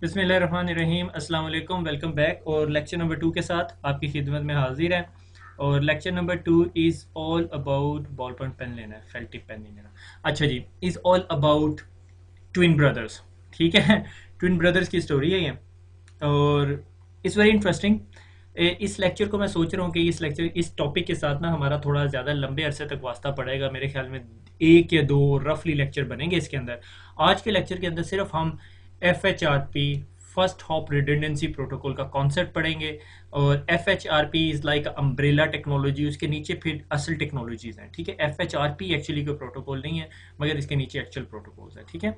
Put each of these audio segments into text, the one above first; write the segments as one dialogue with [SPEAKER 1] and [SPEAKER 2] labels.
[SPEAKER 1] बिस्मिल्लाहिर्रहमानिर्रहीम, अस्सलाम वालेकुम, वेलकम बैक। और लेक्चर नंबर 2 के साथ आपकी खिदमत में हाजिर है। और lecture number 2 is all about ball point pen लेना है, फेल टिप पेन नहीं लेना। अच्छा जी, is all about twin brothers. ठीक है, ट्विन ब्रदर्स की स्टोरी है ये। और इट्स वेरी इंटरेस्टिंग। इस लेक्चर को मैं सोच रहा हूँ कि इस टॉपिक के साथ ना हमारा थोड़ा ज़्यादा लंबे अरसे तक वास्ता पड़ेगा। मेरे ख्याल में एक या दो रफली लेक्चर बनेंगे इसके अंदर। आज के लेक्चर के अंदर सिर्फ हम FHRP, first hop redundancy protocol का कॉन्सेप्ट पढ़ेंगे। और FHRP is like umbrella technology, उसके नीचे फिर असल टेक्नोलॉजीज़ हैं। ठीक है, FHRP एक्चुअली कोई प्रोटोकॉल नहीं है, मगर इसके नीचे एक्चुअल प्रोटोकॉल्स हैं। ठीक है,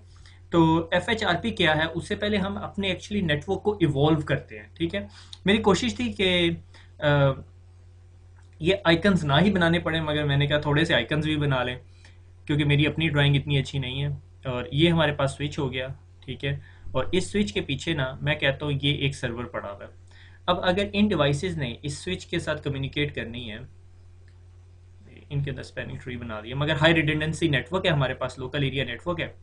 [SPEAKER 1] तो FHRP क्या है, उससे पहले हम अपने एक्चुअली नेटवर्क को इवॉल्व करते हैं। ठीक है, मेरी कोशिश थी कि ये आइकन्स ना ही बनाने पड़े, मगर मैंने कहा थोड़े से आइकन्स भी बना लें, क्योंकि मेरी अपनी ड्राइंग इतनी अच्छी नहीं है। और ये हमारे पास स्विच हो गया। ठीक है, और इस स्विच के पीछे ना मैं कहता हूँ ये एक सर्वर पड़ा हुआ है। अब अगर इन डिवाइसेस ने इस स्विच के साथ कम्युनिकेट करनी है, इनके अंदर स्पैनिंग ट्री बना दिया, मगर हाई रिडंडेंसी नेटवर्क है हमारे पास, लोकल एरिया नेटवर्क है।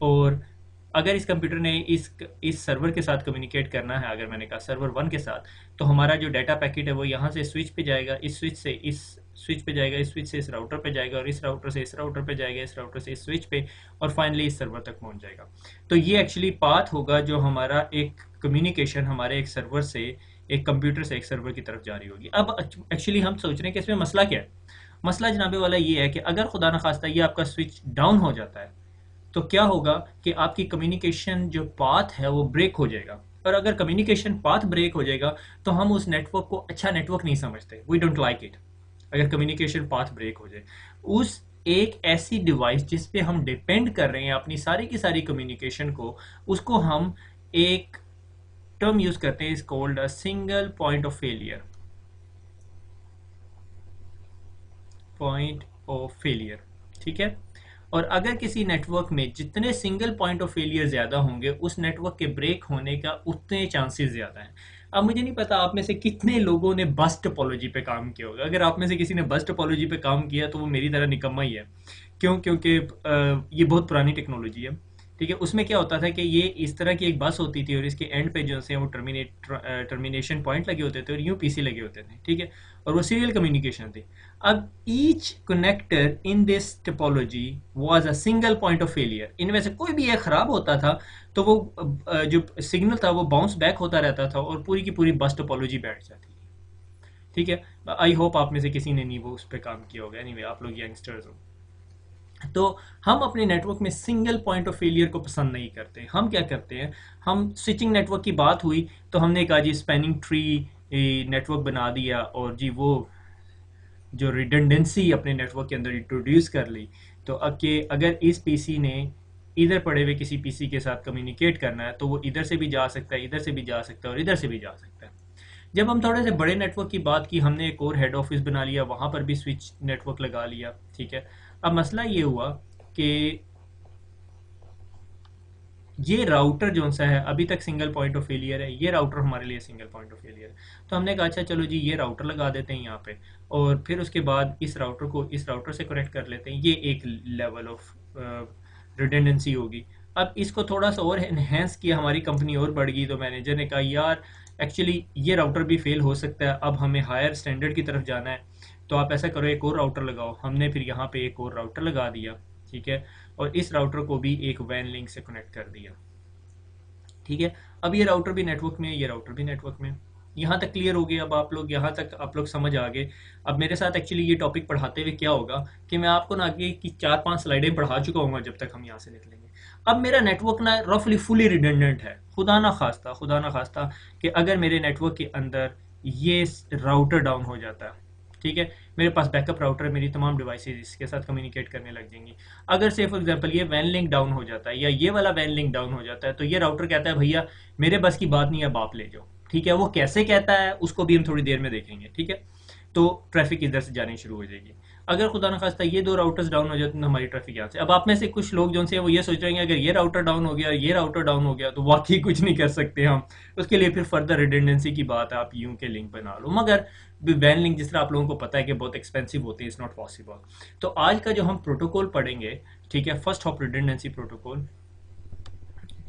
[SPEAKER 1] और अगर इस कंप्यूटर ने इस सर्वर के साथ कम्युनिकेट करना है, अगर मैंने कहा सर्वर 1 के साथ, तो हमारा जो डाटा पैकेट है वो यहाँ से स्विच पे जाएगा, इस स्विच से इस स्विच पे जाएगा, इस स्विच से इस राउटर पे जाएगा, और इस राउटर से इस राउटर पे जाएगा, इस राउटर से इस स्विच पे, और फाइनली इस सर्वर तक पहुंच जाएगा। तो ये एक्चुअली पाथ होगा जो हमारा एक कम्युनिकेशन हमारे एक सर्वर से, एक कंप्यूटर से एक सर्वर की तरफ जारी होगी। अब एक्चुअली हम सोच रहे हैं कि इसमें मसला क्या है। मसला जनाबे वाला ये है कि अगर खुदा न खास्ता ये आपका स्विच डाउन हो जाता है, तो क्या होगा कि आपकी कम्युनिकेशन जो पाथ है वो ब्रेक हो जाएगा। और अगर कम्युनिकेशन पाथ ब्रेक हो जाएगा तो हम उस नेटवर्क को अच्छा नेटवर्क नहीं समझते, वी डोंट लाइक इट। अगर कम्युनिकेशन पाथ ब्रेक हो जाए, उस एक ऐसी डिवाइस जिस पे हम डिपेंड कर रहे हैं अपनी सारी की सारी कम्युनिकेशन को, उसको हम एक टर्म यूज करते हैं, is called a single point of failure. Point of failure, ठीक है। और अगर किसी नेटवर्क में जितने सिंगल पॉइंट ऑफ फेलियर ज्यादा होंगे, उस नेटवर्क के ब्रेक होने का उतने चांसेस ज्यादा हैं। अब मुझे नहीं पता आप में से कितने लोगों ने बस टोपोलॉजी पे काम किया होगा। अगर आप में से किसी ने बस टोपोलॉजी पे काम किया तो वो मेरी तरह निकम्मा ही है। क्यों? क्योंकि ये बहुत पुरानी टेक्नोलॉजी है। ठीक है, उसमें क्या होता था कि ये इस तरह की एक बस होती थी, और इसके एंड पे जो है वो टर्मिनेशन पॉइंट लगे होते थे और यूपीसी लगे होते थे। ठीक है, और वो सीरियल कम्युनिकेशन थी। अब each connector in this topology was a single point of failure. इनमें से कोई भी एक खराब होता था तो वो जो सिग्नल था वो बाउंस बैक होता रहता था और पूरी की पूरी बस टोपोलॉजी बैठ जाती थी। ठीक है, आई होप आप में से किसी ने नहीं वो उस पर काम किया होगा। एनीवे, आप लोग यंगस्टर्स हो। तो हम अपने नेटवर्क में सिंगल पॉइंट ऑफ फेलियर को पसंद नहीं करते। हम क्या करते हैं, हम स्विचिंग नेटवर्क की बात हुई तो हमने कहा जी स्पैनिंग ट्री नेटवर्क बना दिया, और जी वो जो रिडंडेंसी अपने नेटवर्क के अंदर इंट्रोड्यूस कर ली। तो अगर इस पीसी ने इधर पड़े हुए किसी पीसी के साथ कम्युनिकेट करना है तो वो इधर से भी जा सकता है, इधर से भी जा सकता है, और इधर से भी जा सकता है। जब हम थोड़े से बड़े नेटवर्क की बात की, हमने एक और हेड ऑफिस बना लिया, वहां पर भी स्विच नेटवर्क लगा लिया। ठीक है, अब मसला ये हुआ कि ये राउटर जो सा है अभी तक सिंगल पॉइंट ऑफ फेलियर है, ये राउटर हमारे लिए सिंगल पॉइंट ऑफ फेलियर है। तो हमने कहा अच्छा चलो जी ये राउटर लगा देते हैं यहाँ पे, और फिर उसके बाद इस राउटर को इस राउटर से कनेक्ट कर लेते हैं। ये एक लेवल ऑफ रिडंडेंसी होगी। अब इसको थोड़ा सा और एनहेंस किया, हमारी कंपनी और बढ़ गई, तो मैनेजर ने कहा यार एक्चुअली ये राउटर भी फेल हो सकता है, अब हमें हायर स्टैंडर्ड की तरफ जाना है, तो आप ऐसा करो एक और राउटर लगाओ। हमने फिर यहाँ पे एक और राउटर लगा दिया। ठीक है, और इस राउटर को भी एक वैन लिंक से कनेक्ट कर दिया। ठीक है, अब ये राउटर भी नेटवर्क में, ये राउटर भी नेटवर्क में। यहाँ तक क्लियर हो गया? अब आप लोग यहाँ तक आप लोग समझ आ गए। अब मेरे साथ एक्चुअली ये टॉपिक पढ़ाते हुए क्या होगा कि मैं आपको ना आगे की 4-5 स्लाइडें पढ़ा चुका हूँ जब तक हम यहाँ से निकलेंगे। अब मेरा नेटवर्क ना रफली फुली रिडंडेंट है। खुदा ना खास्ता कि अगर मेरे नेटवर्क के अंदर ये राउटर डाउन हो जाता है, ठीक है, मेरे पास बैकअप राउटर है, मेरी तमाम डिवाइसेज इसके साथ कम्युनिकेट करने लग जाएंगी। अगर से फॉर एग्जांपल ये वैन लिंक डाउन हो जाता है या ये वाला वैन लिंक डाउन हो जाता है, तो ये राउटर कहता है भैया मेरे बस की बात नहीं है, आप ले जाओ। ठीक है, वो कैसे कहता है उसको भी हम थोड़ी देर में देखेंगे। ठीक है, तो ट्रैफिक इधर से जानी शुरू हो जाएगी। अगर खुदा न खास्ता ये दो राउटर्स डाउन हो जाते हैं तो हमारी ट्रैफिक यहाँ से। अब आप में से कुछ लोग जो से वो ये सोच रहे हैं अगर ये राउटर डाउन हो गया, ये राउटर डाउन हो गया, तो वाकई कुछ नहीं कर सकते हम। उसके लिए फिर फर्दर रिडंडेंसी की बात है, आप यूं के लिंक बना लो, मगर वैन लिंक जिस तरह आप लोगों को पता है कि बहुत एक्सपेंसिव होती है, इट्स नॉट पॉसिबल। तो आज का जो हम प्रोटोकॉल पढ़ेंगे, ठीक है, फर्स्ट हॉप रिडंडेंसी प्रोटोकॉल।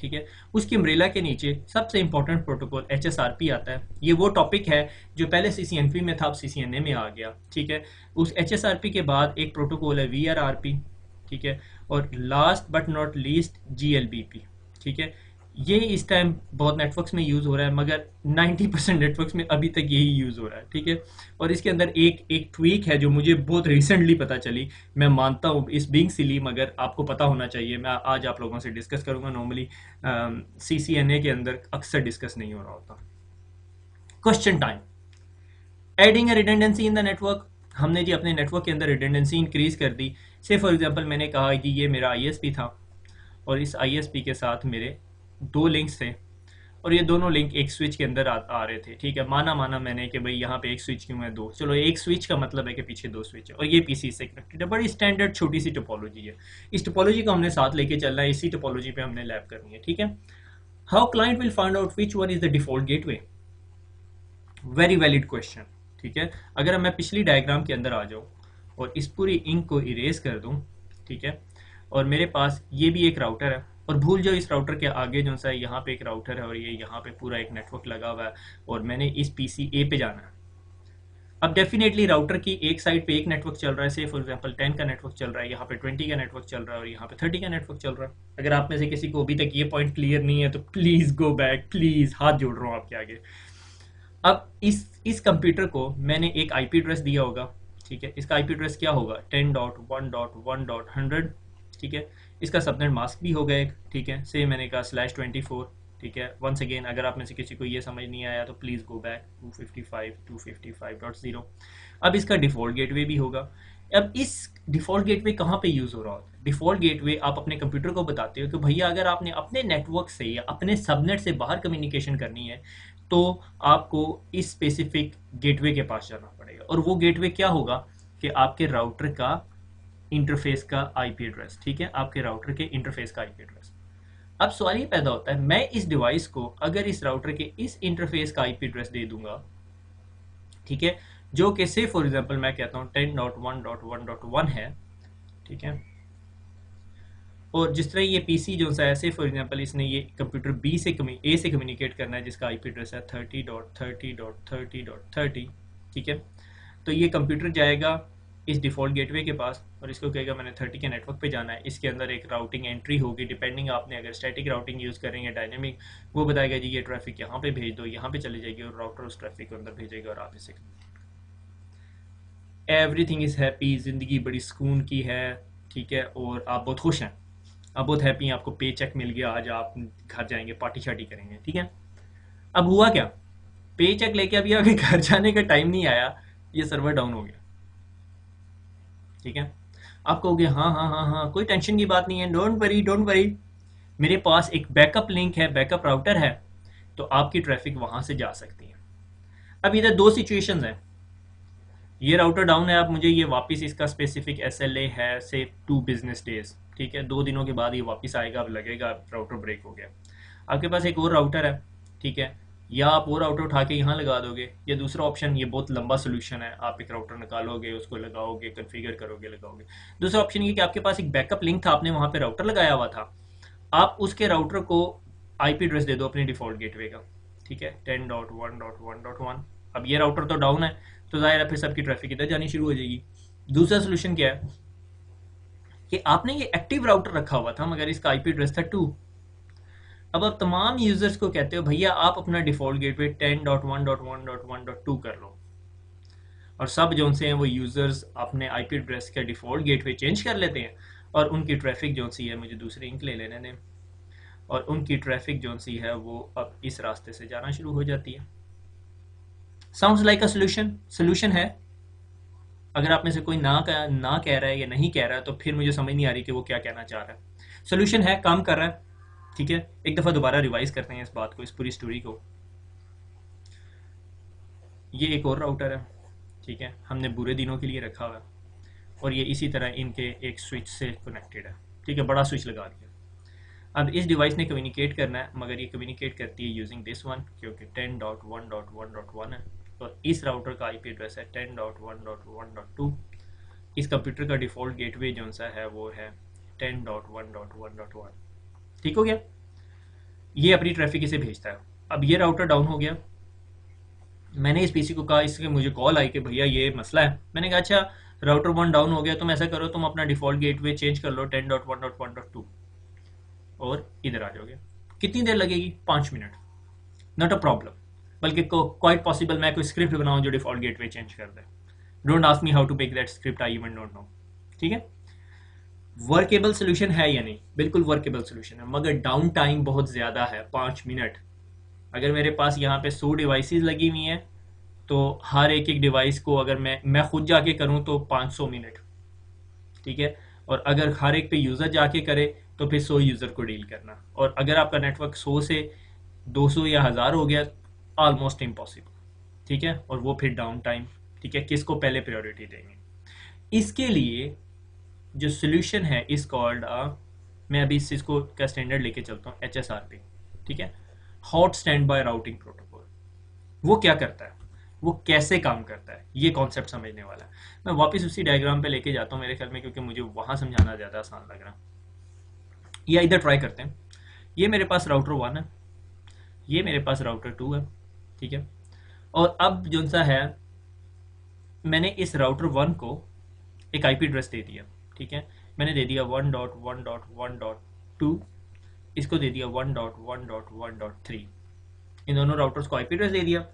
[SPEAKER 1] ठीक है। उसकी अम्ब्रेला के नीचे सबसे इंपॉर्टेंट प्रोटोकॉल HSRP आता है। ये वो टॉपिक है जो पहले CCNP में था, अब CCNA में आ गया, ठीक है। उस HSRP के बाद एक प्रोटोकॉल है VRRP, ठीक है, और last but not least GLBP, ठीक है। ये इस टाइम बहुत नेटवर्क्स में यूज़ हो रहा है, मगर 90% नेटवर्क्स में अभी तक यही यूज़ हो रहा है, ठीक है। और इसके अंदर एक एक ट्वीक है जो मुझे बहुत रिसेंटली पता चली। मैं मानता हूँ इस बीइंग सिली, मगर आपको पता होना चाहिए। मैं आज आप लोगों से डिस्कस करूँगा। नॉर्मली CCNA के अंदर अक्सर डिस्कस नहीं हो रहा होता। Question time. Adding a redundancy in the network. हमने जी अपने नेटवर्क के अंदर रिडंडेंसी इंक्रीज कर दी। से फॉर एग्जांपल मैंने कहा कि ये मेरा ISP था और इस ISP के साथ मेरे 2 लिंक्स थे और ये दोनों लिंक एक स्विच के अंदर आ रहे थे, ठीक है। माना मैंने कि भाई यहाँ पे एक स्विच क्यों है, 2, चलो एक स्विच का मतलब है कि पीछे 2 स्विच है और ये PC से कनेक्टेड है। बड़ी स्टैंडर्ड छोटी सी टोपोलॉजी है। इस टोपोलॉजी को हमने साथ लेके चलना है, इसी टोपोलॉजी पे हमने लैब करनी है, ठीक है। How client will find out which one is the default gateway. Very valid question, ठीक है। अगर मैं पिछली डायग्राम के अंदर आ जाऊँ और इस पूरी इंक को इरेज कर दूँ, ठीक है, और मेरे पास ये भी एक राउटर है, और भूल जाओ इस राउटर के आगे जो सा है यहाँ पे एक राउटर है और ये यहाँ पे पूरा एक नेटवर्क लगा हुआ है और मैंने इस PC A पे जाना है। अब डेफिनेटली राउटर की एक साइड पे एक नेटवर्क चल रहा है, से फॉर एग्जांपल 10 का नेटवर्क चल रहा है, यहाँ पे 20 का नेटवर्क चल रहा है और यहाँ पे 30 का नेटवर्क चल रहा है। अगर आप में से किसी को अभी तक ये पॉइंट क्लियर नहीं है तो प्लीज गो बैक, प्लीज हाथ जोड़ रहा हूँ आपके आगे। अब इस कंप्यूटर को मैंने एक IP एड्रेस दिया होगा, ठीक है। इसका IP एड्रेस क्या होगा, 10.1.1.100, ठीक है। इसका सबनेट मास्क भी होगा एक, ठीक है। से मैंने कहा /24, ठीक है। वंस अगेन अगर आप में से किसी को ये समझ नहीं आया तो प्लीज़ गो बैक 255.255.0। अब इसका डिफ़ॉल्ट गेटवे भी होगा। अब इस डिफ़ॉल्ट गेटवे कहाँ पे यूज़ हो रहा होता है। डिफ़ॉल्ट गेटवे आप अपने कंप्यूटर को बताते हो कि भैया अगर आपने अपने नेटवर्क से या अपने सबनेट से बाहर कम्युनिकेशन करनी है तो आपको इस स्पेसिफिक गेटवे के पास जाना पड़ेगा, और वो गेटवे क्या होगा कि आपके राउटर का इंटरफेस का IP एड्रेस, ठीक है, आपके राउटर के इंटरफेस का IP एड्रेस। अब सवाल ये पैदा होता है, मैं इस डिवाइस को अगर इस राउटर के इस इंटरफेस का IP एड्रेस दे दूंगा, ठीक है, जो कि से फॉर एग्जांपल मैं कहता हूँ 10.1.1.1 है, ठीक है। और जिस तरह ये PC जो सा ऐसे फॉर एग्जांपल इसने ये कंप्यूटर A से कम्युनिकेट करना है जिसका IP एड्रेस है 30.30.30.30, ठीक है। तो ये कंप्यूटर जाएगा इस डिफ़ॉल्ट गेटवे के पास और इसको कहेगा मैंने 30 के नेटवर्क पे जाना है। इसके अंदर एक राउटिंग एंट्री होगी, डिपेंडिंग आपने अगर स्टैटिक राउटिंग यूज़ करेंगे डायनेमिक, वो बताएगा जी ये ट्रैफिक यहाँ पे भेज दो, यहाँ पे चली जाएगी और राउटर उस ट्रैफिक को अंदर भेजेगा और आप इसे एवरीथिंग इज़ हैप्पी, ज़िंदगी बड़ी सुकून की है, ठीक है, और आप बहुत खुश हैं, आप बहुत हैप्पी हैं, आपको पे चेक मिल गया, आज आप घर जाएंगे, पार्टी शार्टी करेंगे, ठीक है। अब हुआ क्या, पे चेक लेके अभी आगे घर जाने का टाइम नहीं आया, ये सर्वर डाउन हो गया, ठीक है। आप कहोगे हाँ हाँ हाँ हाँ कोई टेंशन की बात नहीं है, डोंट वरी, मेरे पास एक बैकअप लिंक है, बैकअप राउटर है, तो आपकी ट्रैफिक वहां से जा सकती है। अब इधर 2 सिचुएशंस हैं, ये राउटर डाउन है, अब मुझे ये वापस इसका स्पेसिफिक SLA है से 2 बिजनेस डेज, ठीक है, 2 दिनों के बाद ये वापस आएगा, अब लगेगा राउटर ब्रेक हो गया। आपके पास एक और राउटर है, ठीक है, या आप वो राउटर उठा के यहाँ लगा दोगे, या दूसरा ऑप्शन, ये बहुत लंबा सोल्यूशन है, आप एक राउटर निकालोगे, उसको लगाओगे, कन्फिगर करोगे, लगाओगे। दूसरा ऑप्शन ये कि आपके पास एक बैकअप लिंक था, आपने वहाँ पे राउटर लगाया हुआ था, आप उसके राउटर को IP एड्रेस दे दो अपने डिफॉल्ट गेटवे का, ठीक है, 10.1.1.1। अब ये राउटर तो डाउन है, तो जाहिर है फिर सबकी ट्रैफिक इधर जानी शुरू हो जाएगी। दूसरा सोल्यूशन क्या है कि आपने ये एक्टिव राउटर रखा हुआ था मगर इसका IP एड्रेस था 2। अब आप तमाम यूजर्स को कहते हो भैया आप अपना डिफॉल्ट गेटवे 10.1.1.1.2 कर लो, और सब जो से हैं वो यूजर्स अपने IP एड्रेस का डिफॉल्ट गेटवे चेंज कर लेते हैं और उनकी ट्रैफिक जो सी है, मुझे दूसरी इंक ले लेने दें, और उनकी ट्रैफिक जो सी है वो अब इस रास्ते से जाना शुरू हो जाती है। साउंड्स लाइक अ सोल्यूशन है। अगर आप में से कोई ना कह रहा है या नहीं कह रहा है तो फिर मुझे समझ नहीं आ रही कि वो क्या कहना चाह रहा है। सोल्यूशन है, काम कर रहा है, ठीक है। एक दफ़ा दोबारा रिवाइज करते हैं इस बात को, इस पूरी स्टोरी को। ये एक और राउटर है, ठीक है, हमने बुरे दिनों के लिए रखा हुआ है, और ये इसी तरह इनके एक स्विच से कनेक्टेड है, ठीक है, बड़ा स्विच लगा दिया। अब इस डिवाइस ने कम्युनिकेट करना है, मगर ये कम्युनिकेट करती है यूजिंग दिस वन, क्योंकि 10.1.1.1 है, और इस राउटर का IP एड्रेस है 10.1.1.2। इस कंप्यूटर का डिफ़ॉल्ट गेटवे जो सा है वो है 10.1.1.1। ठीक हो गया। ये अपनी ट्रैफिक इसे भेजता है। अब ये राउटर डाउन हो गया, मैंने इस पीसी को कहा, इसके मुझे कॉल आई कि भैया ये मसला है। मैंने कहा अच्छा राउटर 1 डाउन हो गया, तुम ऐसा करो, तुम अपना डिफॉल्ट गेटवे चेंज कर लो 10.1.1.2 और इधर आ जाओगे। कितनी देर लगेगी? 5 मिनट, नॉट अ प्रॉब्लम। बल्कि क्वाइट पॉसिबल मैं कोई स्क्रिप्ट बनाऊं जो डिफॉल्ट गेटवे चेंज कर दे। Don't ask me how to make that script, I even don't know. ठीक है, वर्केबल सोल्यूशन है या नहीं? बिल्कुल वर्केबल सोल्यूशन है, मगर डाउन टाइम बहुत ज़्यादा है, 5 मिनट। अगर मेरे पास यहाँ पे 100 डिवाइसेस लगी हुई हैं तो हर एक एक डिवाइस को अगर मैं खुद जाके करूँ तो 500 मिनट। ठीक है, और अगर हर एक पे यूज़र जाके करे तो फिर 100 यूज़र को डील करना, और अगर आपका नेटवर्क 100 से 200 या 1000 हो गया, ऑलमोस्ट इम्पॉसिबल। ठीक है, और वो फिर डाउन टाइम। ठीक है, किसको पहले प्रायोरिटी देंगे? इसके लिए जो सोल्यूशन है इस कॉल्ड, मैं अभी इस चीज़ को का स्टैंडर्ड लेके चलता हूँ, HSRP। ठीक है, hot standby routing protocol. वो क्या करता है, वो कैसे काम करता है, ये कॉन्सेप्ट समझने वाला है। मैं वापस उसी डायग्राम पे लेके जाता हूँ मेरे ख्याल में, क्योंकि मुझे वहाँ समझाना ज़्यादा आसान लग रहा। या इधर ट्राई करते हैं। ये मेरे पास राउटर 1 है, ये मेरे पास राउटर 2 है। ठीक है, और अब जो सा है, मैंने इस राउटर 1 को एक आईपी एड्रेस दे दिया। ठीक है, मैंने दे दिया 1.1.1.2, इसको दे दिया 1.1.1.3। इन दोनों राउटर्स को आईपी एड्रेस दे दिया।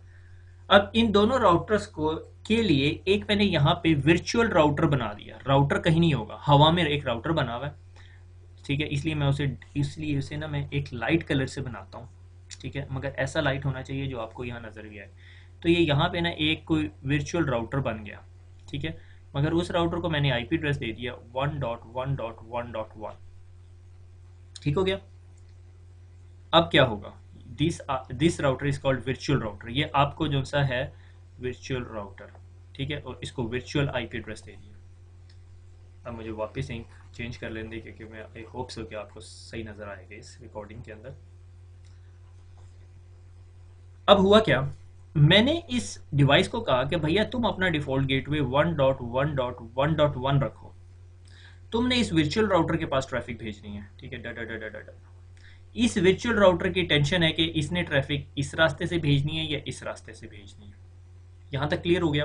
[SPEAKER 1] अब इन दोनों राउटर्स को के लिए एक मैंने यहाँ पे वर्चुअल राउटर बना दिया। राउटर कहीं नहीं होगा, हवा में एक राउटर बना हुआ है। ठीक है, इसलिए उसे ना मैं एक लाइट कलर से बनाता हूँ। ठीक है, मगर ऐसा लाइट होना चाहिए जो आपको यहाँ नज़र भी आए। तो ये यहाँ पे ना एक कोई वर्चुअल राउटर बन गया। ठीक है, मगर उस राउटर को मैंने आईपी एड्रेस दे दिया 1.1.1.1। ठीक हो गया। अब क्या होगा, this router is called virtual router. ये आपको जो सा है वर्चुअल राउटर। ठीक है, और इसको वर्चुअल आईपी एड्रेस दे दिया। अब मुझे वापस इंक चेंज कर लेने दें, क्योंकि मैं आई होप सो कि आपको सही नज़र आएगा इस रिकॉर्डिंग के अंदर। अब हुआ क्या, मैंने इस डिवाइस को कहा कि भैया तुम अपना डिफॉल्ट गेटवे 1.1.1.1 रखो, तुमने इस वर्चुअल राउटर के पास ट्रैफिक भेजनी है। ठीक है, डा डा डा डा डा। इस वर्चुअल राउटर की टेंशन है कि इसने ट्रैफिक इस रास्ते से भेजनी है या इस रास्ते से भेजनी है। यहां तक क्लियर हो गया?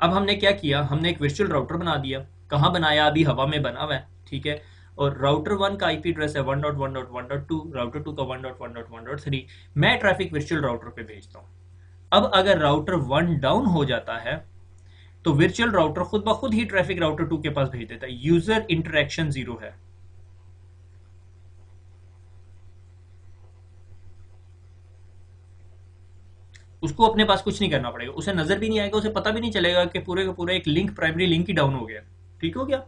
[SPEAKER 1] अब हमने क्या किया, हमने एक वर्चुअल राउटर बना दिया। कहाँ बनाया? अभी हवा में बना हुआ है। ठीक है, और राउटर 1 का आईपी एड्रेस है 1.1.1.2, राउटर 2 का 1.1.1.3। मैं ट्रैफिक वर्चुअल राउटर पे भेजता हूँ। अब अगर राउटर 1 डाउन हो जाता है तो वर्चुअल राउटर खुद ब खुद ही ट्रैफिक राउटर 2 के पास भेज देता है। यूजर इंटरेक्शन 0 है। उसको अपने पास कुछ नहीं करना पड़ेगा, उसे नजर भी नहीं आएगा, उसे पता भी नहीं चलेगा कि पूरे का पूरा एक लिंक, प्राइमरी लिंक ही डाउन हो गया। ठीक हो गया,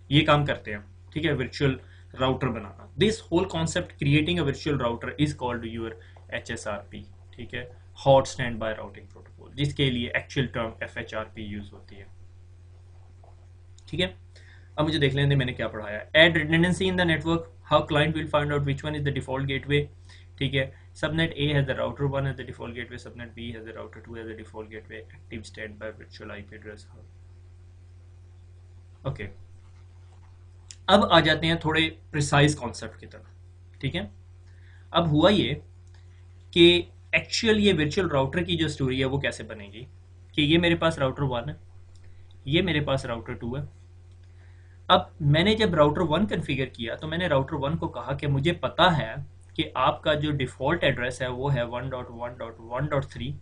[SPEAKER 1] ये काम करते हैं। ठीक है, वर्चुअल राउटर बनाना। This whole concept creating a virtual router is called your HSRP। ठीक है, hot standby routing protocol, जिसके लिए एक्चुअल टर्म FHRP यूज होती है। ठीक है, अब मुझे देख लेने दे मैंने क्या पढ़ाया। Add redundancy in the network, how client will find out which one is the default gateway. ठीक है, subnet A has the router 1 as the default gateway, subnet B has the router 2 as the default gateway, active standby virtual IP address hub. Okay, अब आ जाते हैं थोड़े precise concept की तरफ। ठीक है, अब हुआ ये कि एक्चुअल ये वर्चुअल राउटर की जो स्टोरी है वो कैसे बनेगी, कि ये मेरे पास राउटर 1 है, ये मेरे पास राउटर 2 है। अब मैंने जब राउटर 1 कन्फिगर किया तो मैंने राउटर 1 को कहा कि मुझे पता है कि आपका जो डिफ़ॉल्ट एड्रेस है वो है 1.1.1.3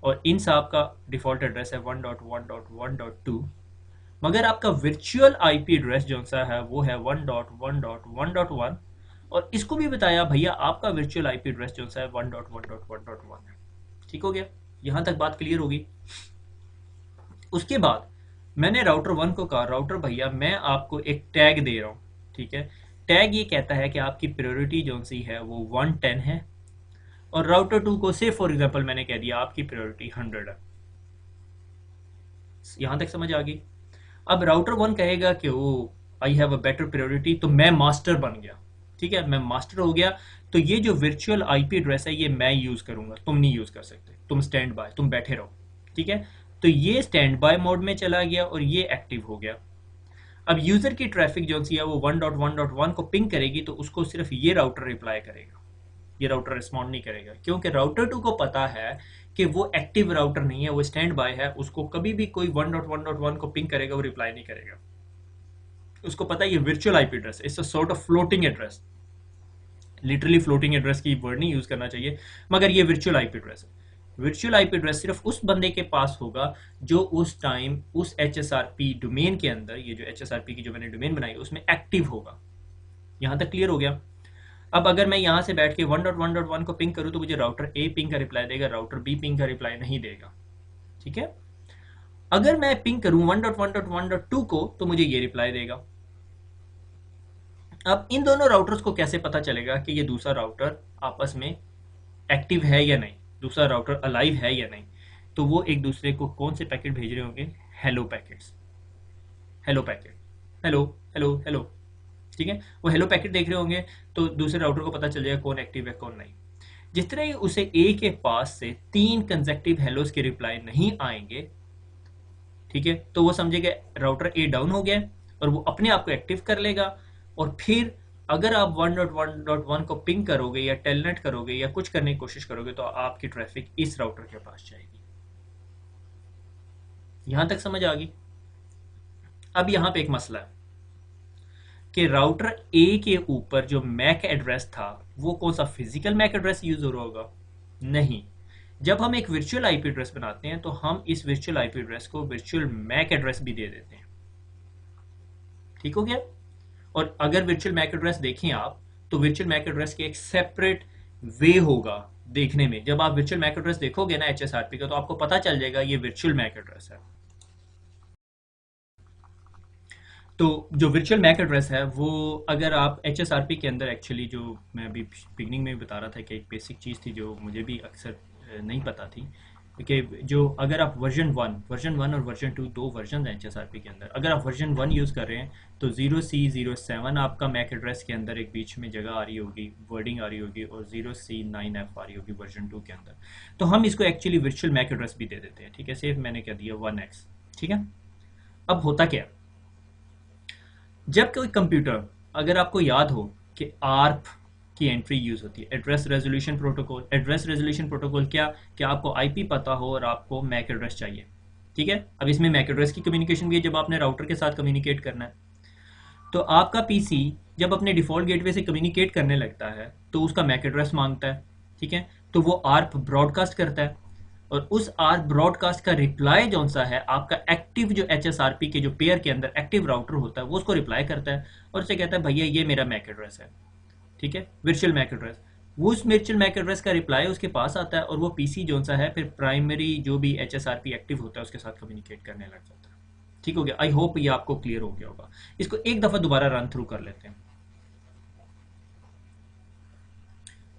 [SPEAKER 1] और इन साहब का डिफ़ॉल्ट एड्रेस है 1.1.1.2, मगर आपका वर्चुअल आईपी एड्रेस जो सा है वो है 1.1.1.1 और इसको भी बताया भैया आपका वर्चुअल आईपी एड्रेस जो सा है 1.1.1.1 है। ठीक हो गया, यहाँ तक बात क्लियर होगी। उसके बाद मैंने राउटर 1 को कहा, राउटर भैया मैं आपको एक टैग दे रहा हूँ। ठीक है, टैग ये कहता है कि आपकी प्रायोरिटी जो सी है वो 110 है, और राउटर 2 को से फॉर एग्जांपल मैंने कह दिया आपकी प्रायोरिटी 100 है। यहां तक समझ आ गई? अब राउटर 1 कहेगा कि oh I have a better priority, तो मैं मास्टर बन गया। ठीक है, मैं मास्टर हो गया, तो ये जो वर्चुअल आईपी एड्रेस है ये मैं यूज करूंगा, तुम नहीं यूज कर सकते, तुम स्टैंड बाय, तुम बैठे रहो। ठीक है, तो ये स्टैंड बाय मोड में चला गया और ये एक्टिव हो गया। अब यूजर की ट्रैफिक जो सी है वो 1.1.1 को पिंग करेगी तो उसको सिर्फ ये राउटर रिप्लाई करेगा, ये राउटर रिस्पॉन्ड नहीं करेगा, क्योंकि राउटर 2 को पता है कि वो एक्टिव राउटर नहीं है, वो स्टैंड बाय है, उसको कभी भी कोई 1.1.1 को पिंग करेगा वो रिप्लाई नहीं करेगा। उसको पता है ये virtual IP address, it's a sort of floating address. Literally floating address की वर्ड नहीं यूज करना चाहिए, मगर ये वर्चुअल आईपी एड्रेस है। वर्चुअल आईपी एड्रेस सिर्फ उस बंदे के पास होगा जो उस टाइम उस एचएसआरपी डोमेन के अंदर, ये जो एचएसआरपी की जो मैंने डोमेन बनाई उसमें एक्टिव होगा। यहां तक क्लियर हो गया? अब अगर मैं यहां से बैठ के 1.1.1 को पिंग करूं तो मुझे राउटर ए पिंग का रिप्लाई देगा, राउटर बी पिंग का रिप्लाई नहीं देगा। ठीक है, अगर मैं पिंग करूं 1.1.1.2 को तो मुझे ये रिप्लाई देगा। अब इन दोनों राउटर्स को कैसे पता चलेगा कि ये दूसरा राउटर आपस में एक्टिव है या नहीं, दूसरा राउटर अलाइव है या नहीं? तो वो एक दूसरे को कौन से पैकेट भेज रहे होंगे? Hello packets, hello packet, hello hello hello. ठीक है, वो हेलो पैकेट देख रहे होंगे तो दूसरे राउटर को पता चल जाएगा कौन एक्टिव है कौन नहीं। जिस तरह ही उसे ए के पास से 3 कंसेक्टिव हेलोस के रिप्लाई नहीं आएंगे, ठीक है, तो वो समझेगा राउटर ए डाउन हो गया और वो अपने आप को एक्टिव कर लेगा। और फिर अगर आप 1.1.1 को पिंग करोगे या टेलनेट करोगे या कुछ करने की कोशिश करोगे तो आपकी ट्रैफिक इस राउटर के पास जाएगी। यहां तक समझ आ गई? अब यहां पे एक मसला है कि राउटर ए के ऊपर जो मैक एड्रेस था वो कौन सा फिजिकल मैक एड्रेस यूज हो रहा होगा? नहीं। जब हम एक वर्चुअल आईपी एड्रेस बनाते हैं तो हम इस वर्चुअल आईपी एड्रेस को वर्चुअल मैक एड्रेस भी दे देते हैं। ठीक हो गया? और अगर वर्चुअल मैक एड्रेस देखें आप तो वर्चुअल मैक एड्रेस के एक सेपरेट वे होगा देखने में। जब आप वर्चुअल मैक एड्रेस देखोगे ना एचएसआरपी का तो आपको पता चल जाएगा ये वर्चुअल मैक एड्रेस है। तो जो वर्चुअल मैक एड्रेस है वो अगर आप एचएसआरपी के अंदर, एक्चुअली जो मैं अभी बिगनिंग में बता रहा था कि एक बेसिक चीज़ थी जो मुझे भी अक्सर नहीं पता थी कि जो अगर आप वर्जन 1 और वर्जन 2 दो वर्जन हैं एचएसआरपी के अंदर, अगर आप वर्जन 1 यूज़ कर रहे हैं तो 0C07 आपका मैक एड्रेस के अंदर एक बीच में जगह आ रही होगी, वर्डिंग आ रही होगी, और 0C9F आ रही होगी वर्जन 2 के अंदर। तो हम इसको एक्चुअली वर्चुअल मैक एड्रेस भी दे देते हैं। ठीक है, सिर्फ मैंने क्या दिया 1x। ठीक है, अब होता क्या, जब कोई कंप्यूटर, अगर आपको याद हो कि आर्प की एंट्री यूज होती है, address resolution protocol. Address resolution protocol क्या कि आपको आईपी पता हो और आपको मैक एड्रेस चाहिए। ठीक है, अब इसमें मैक एड्रेस की कम्युनिकेशन भी है जब आपने राउटर के साथ कम्युनिकेट करना है। तो आपका पीसी जब अपने डिफॉल्ट गेटवे से कम्युनिकेट करने लगता है तो उसका मैक एड्रेस मांगता है। ठीक है, तो वो आर्प ब्रॉडकास्ट करता है और उस आर ब्रॉडकास्ट का रिप्लाई जो सा है आपका एक्टिव जो एचएसआरपी के जो पेयर के अंदर एक्टिव राउटर होता है वो उसको रिप्लाई करता है और उसे कहता है भैया ये मेरा मैक एड्रेस है। ठीक है, वर्चुअल मैक एड्रेस। वो उस वर्चुअल मैक एड्रेस का रिप्लाई उसके पास आता है और वो पीसी जो सा है फिर प्राइमरी जो भी एचएसआरपी एक्टिव होता है उसके साथ कम्युनिकेट करने लग जाता है। ठीक हो गया? आई होप ये आपको क्लियर हो गया होगा। इसको एक दफा दोबारा रन थ्रू कर लेते हैं।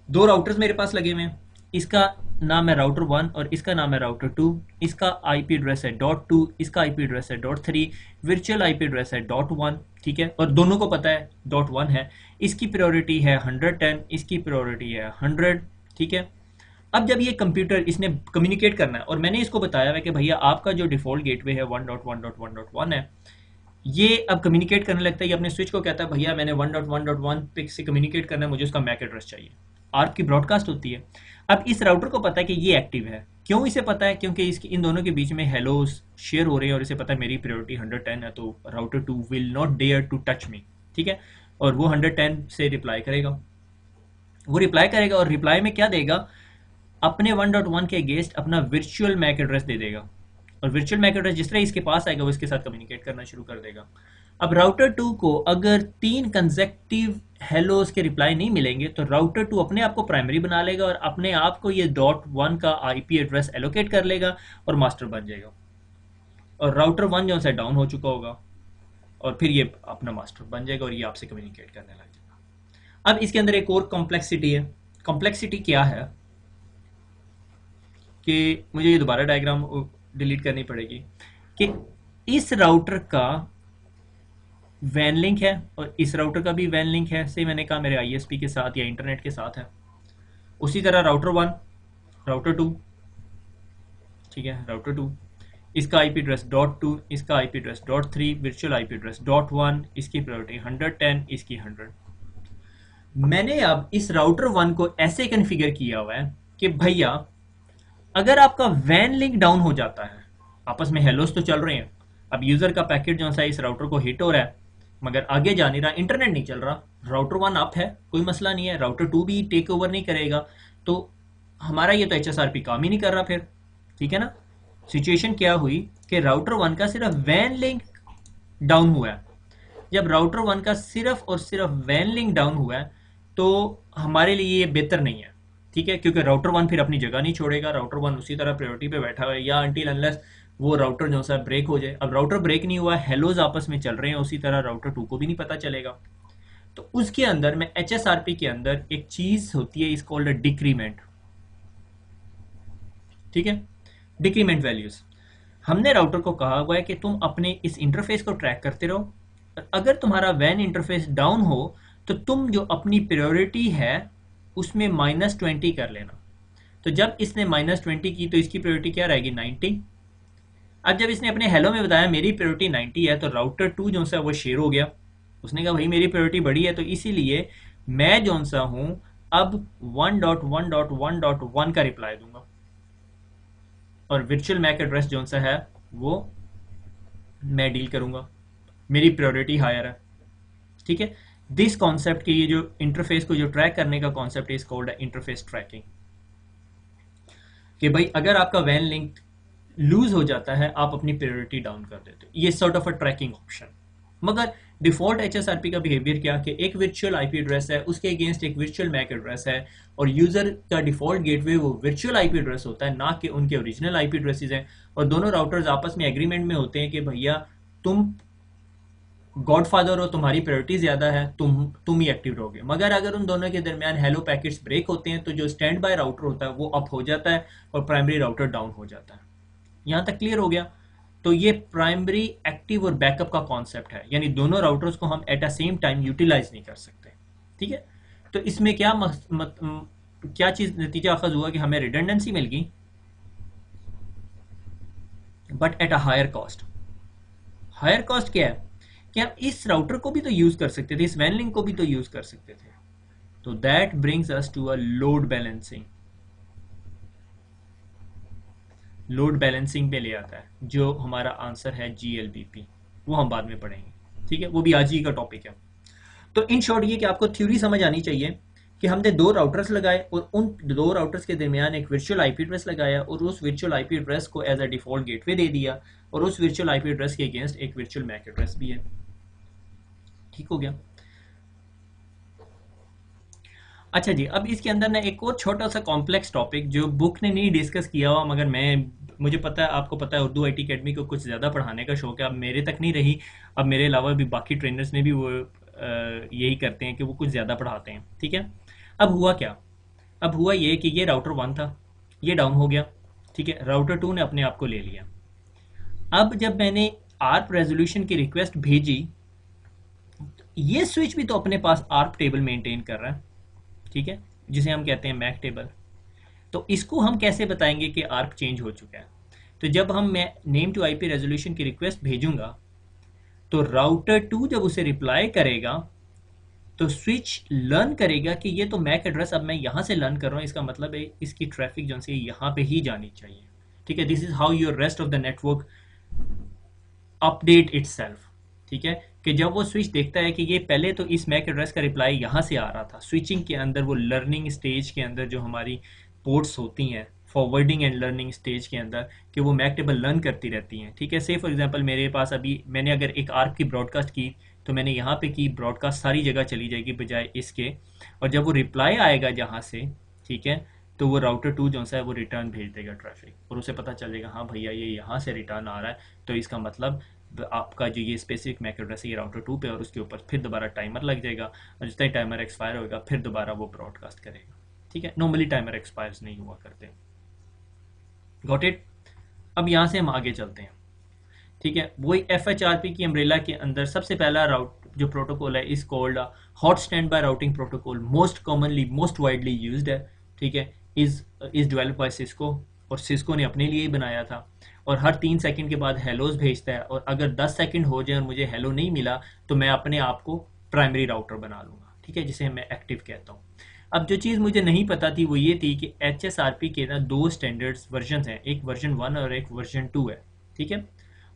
[SPEAKER 1] दो राउटर्स मेरे पास लगे हुए हैं, इसका नाम है राउटर 1 और इसका नाम है राउटर 2। इसका आईपी एड्रेस है .2, इसका आईपी एड्रेस है .3, वर्चुअल आईपी एड्रेस है .1। ठीक है, और दोनों को पता है .1 है। इसकी प्रायोरिटी है 110, इसकी प्रायोरिटी है 100। ठीक है, अब जब ये कंप्यूटर इसने कम्युनिकेट करना है और मैंने इसको बताया है कि भैया आपका जो डिफॉल्ट गेटवे है 1.1.1.1 है, ये अब कम्युनिकेट करने लगता है। ये अपने स्विच को कहता है भैया मैंने 1.1.1 पे से कम्युनिकेट करना है, मुझे उसका मैक एड्रेस चाहिए। आर्प की ब्रॉडकास्ट होती है। अब इस राउटर को पता है कि ये एक्टिव है। क्यों इसे पता है? क्योंकि इसकी इन दोनों के बीच में हेलोस शेयर हो रहे हैं और इसे पता है मेरी प्रायोरिटी 110 है, तो router 2 will not dare to touch me. ठीक है, और वो 110 से रिप्लाई करेगा। वो रिप्लाई करेगा और रिप्लाई में क्या देगा? अपने 1.1 के अगेंस्ट अपना वर्चुअल मैक एड्रेस दे देगा और वर्चुअल मैक एड्रेस जिस तरह इसके पास आएगा वो इसके साथ कम्युनिकेट करना शुरू कर देगा। अब राउटर 2 को अगर 3 कंसेक्टिव हेलोस के रिप्लाई नहीं मिलेंगे तो राउटर 2 अपने आप को प्राइमरी बना लेगा और अपने आप को ये .1 का आईपी एड्रेस एलोकेट कर लेगा और मास्टर बन जाएगा, और राउटर 1 जो है डाउन हो चुका होगा और फिर ये अपना मास्टर बन जाएगा और ये आपसे कम्युनिकेट करने लग जाएगा। अब इसके अंदर एक और कॉम्प्लेक्सिटी है। कॉम्प्लेक्सिटी क्या है कि मुझे ये दोबारा डायग्राम डिलीट करनी पड़ेगी कि इस राउटर का वैन लिंक है और इस राउटर का भी वैन लिंक है। से मैंने कहा मेरे आईएसपी के साथ या इंटरनेट के साथ है। उसी तरह राउटर 1, राउटर 2, ठीक है, राउटर 2, इसका आईपी एड्रेस .2, इसका IP address .3, virtual IP address .1, इसकी प्रायोरिटी 110, इसकी 100। मैंने अब इस राउटर 1 को ऐसे कॉन्फ़िगर किया हुआ है कि भैया अगर आपका वैन लिंक डाउन हो जाता है, आपस में हेलोस तो चल रहे हैं, अब यूजर का पैकेट जो सा इस राउटर को हिट हो रहा है मगर आगे जा नहीं रहा, इंटरनेट नहीं चल रहा, राउटर 1 अप है, कोई मसला नहीं है, राउटर 2 भी टेक ओवर नहीं करेगा, तो हमारा ये तो HSRP काम ही नहीं कर रहा फिर, ठीक है ना। सिचुएशन क्या हुई कि राउटर 1 का सिर्फ वैन लिंक डाउन हुआ है। जब राउटर 1 का सिर्फ और सिर्फ वैन लिंक डाउन हुआ है तो हमारे लिए ये बेहतर नहीं है, ठीक है, क्योंकि राउटर 1 फिर अपनी जगह नहीं छोड़ेगा, राउटर 1 उसी तरह प्रायोरिटी पे बैठा हुआ है या अनटिल अनलेस वो राउटर जो सा ब्रेक हो जाए। अब राउटर ब्रेक नहीं हुआ, हेलोज आपस में चल रहे हैं, उसी तरह राउटर 2 को भी नहीं पता चलेगा। तो उसके अंदर में HSRP के अंदर एक चीज होती है, इस कॉल्ड डिक्रीमेंट, ठीक है, डिक्रीमेंट वैल्यूज। हमने राउटर को कहा हुआ है कि तुम अपने इस इंटरफेस को ट्रैक करते रहो, अगर तुम्हारा वैन इंटरफेस डाउन हो तो तुम जो अपनी प्रायोरिटी है उसमें -20 कर लेना। तो जब इसने -20 की तो इसकी प्रायोरिटी क्या रहेगी, 90। अब जब इसने अपने हेलो में बताया मेरी प्रायोरिटी 90 है तो राउटर 2 जो सा वो शेयर हो गया, उसने कहा भाई मेरी प्रायोरिटी बड़ी है, तो इसीलिए मैं जो सा हूं अब 1.1.1.1 का रिप्लाई दूंगा और वर्चुअल मैक एड्रेस जो सा है वो मैं डील करूंगा, मेरी प्रायोरिटी हायर है, ठीक है। दिस कॉन्सेप्ट के ये जो इंटरफेस को जो ट्रैक करने का concept is called interface tracking, कि भाई अगर आपका वैन लिंक लूज हो जाता है आप अपनी प्रायोरिटी डाउन कर देते हो, ये sort of a tracking option. मगर डिफॉल्ट HSRP का बिहेवियर क्या कि एक वर्चुअल आईपी एड्रेस है, उसके अगेंस्ट एक वर्चुअल मैक एड्रेस है और यूजर का डिफॉल्ट गेटवे वो वर्चुअल आईपी एड्रेस होता है, ना कि उनके ओरिजिनल आईपी एड्रेसेस हैं। और दोनों राउटर्स आपस में एग्रीमेंट में होते हैं कि भैया तुम गॉडफादर हो, तुम्हारी प्रायोरिटी ज्यादा है, तुम ही एक्टिव रहोगे। मगर अगर उन दोनों के दरमियान हेलो पैकेट्स ब्रेक होते हैं तो जो स्टैंड बाय राउटर होता है वो अप हो जाता है और प्राइमरी राउटर डाउन हो जाता है। यहां तक क्लियर हो गया। तो ये प्राइमरी, एक्टिव और बैकअप का कॉन्सेप्ट है, यानी दोनों राउटर्स को हम at a same time utilise नहीं कर सकते, ठीक है। तो इसमें क्या चीज नतीजा अखज हुआ कि हमें रिडंडेंसी मिल गई but at a higher cost. Higher cost क्या है कि आप इस राउटर को भी तो यूज कर सकते थे, इस वैन लिंक को भी तो यूज कर सकते थे। तो that brings us to a load balancing. Load balancing पे ले आता है, जो हमारा आंसर है GLBP, वो हम बाद में पढ़ेंगे, ठीक है, वो भी आज ही का टॉपिक है। तो इन शॉर्ट ये कि आपको थ्योरी समझ आनी चाहिए कि हमने 2 राउटर्स लगाए और उन 2 राउटर्स के दरमियान एक वर्चुअल आईपी एड्रेस लगाया और उस वर्चुअल आईपी एड्रेस को एज अ डिफॉल्ट गेटवे दे दिया और उस वर्चुअल आईपी एड्रेस के अगेंस्ट एक वर्चुअल मैक एड्रेस भी है, ठीक हो गया। अच्छा जी, अब इसके अंदर ना एक और छोटा सा कॉम्प्लेक्स टॉपिक जो बुक ने नहीं डिस्कस किया हुआ, मगर मुझे पता है, आपको पता है उर्दू IT अकेडमी को कुछ ज़्यादा पढ़ाने का शौक है, अब मेरे तक नहीं रही, अब मेरे अलावा भी बाकी ट्रेनर्स ने भी वो यही करते हैं कि वो कुछ ज़्यादा पढ़ाते हैं, ठीक है। अब हुआ क्या, अब हुआ ये कि ये राउटर 1 था, ये डाउन हो गया, ठीक है, राउटर 2 ने अपने आप को ले लिया। अब जब मैंने ARP रेजोल्यूशन की रिक्वेस्ट भेजी, ये स्विच भी तो अपने पास ARP टेबल मेंटेन कर रहा है, ठीक है, जिसे हम कहते हैं मैक टेबल। तो इसको हम कैसे बताएंगे कि ARP चेंज हो चुका है। तो जब मैं नेम टू IP रेजोल्यूशन की रिक्वेस्ट भेजूंगा तो राउटर 2 जब उसे रिप्लाई करेगा तो स्विच लर्न करेगा कि ये तो मैक एड्रेस अब मैं यहां से लर्न कर रहा हूं, इसका मतलब है इसकी ट्रैफिक जो से यहां पे ही जानी चाहिए, ठीक है। This is how your rest of the network update itself, ठीक है, कि जब वो स्विच देखता है कि ये पहले तो इस मैक एड्रेस का रिप्लाई यहाँ से आ रहा था, स्विचिंग के अंदर वो लर्निंग स्टेज के अंदर जो हमारी पोर्ट्स होती हैं फॉरवर्डिंग एंड लर्निंग स्टेज के अंदर कि वो मैक टेबल लर्न करती रहती हैं, ठीक है। से फॉर एग्जांपल मेरे पास अभी मैंने अगर एक ARP की ब्रॉडकास्ट की तो मैंने यहाँ पे की, ब्रॉडकास्ट सारी जगह चली जाएगी बजाय इसके, और जब वो रिप्लाई आएगा जहाँ से, ठीक है, तो वो राउटर 2 जो सा है वो रिटर्न भेज देगा ट्रैफिक और उसे पता चल जाएगा हाँ भैया ये यहाँ से रिटर्न आ रहा है, तो इसका मतलब आपका जो ये स्पेसिफिक मैक एड्रेस है ये राउटर 2 पे, और उसके ऊपर फिर दोबारा टाइमर लग जाएगा और जिस तक टाइमर एक्सपायर होगा फिर दोबारा वो ब्रॉडकास्ट करेगा, ठीक है। नॉर्मली टाइमर एक्सपायर्स नहीं हुआ करते, गॉट इट। अब यहाँ से हम आगे चलते हैं, ठीक है। वही FHRP की अम्ब्रेला के अंदर सबसे पहला राउट जो प्रोटोकॉल है is called hot standby routing protocol, most commonly most widely used है, ठीक है, इज डेवलप्ड बाय सिस्को, और सिस्को ने अपने लिए ही बनाया था। और हर 3 सेकंड के बाद हेलोज भेजता है, और अगर 10 सेकंड हो जाए और मुझे हेलो नहीं मिला तो मैं अपने आप को प्राइमरी राउटर बना लूँगा, ठीक है, जिसे मैं एक्टिव कहता हूँ। अब जो चीज़ मुझे नहीं पता थी वो ये थी कि HSRP के ना 2 स्टैंडर्ड्स वर्जन हैं, एक वर्जन 1 और एक वर्जन 2 है, ठीक है।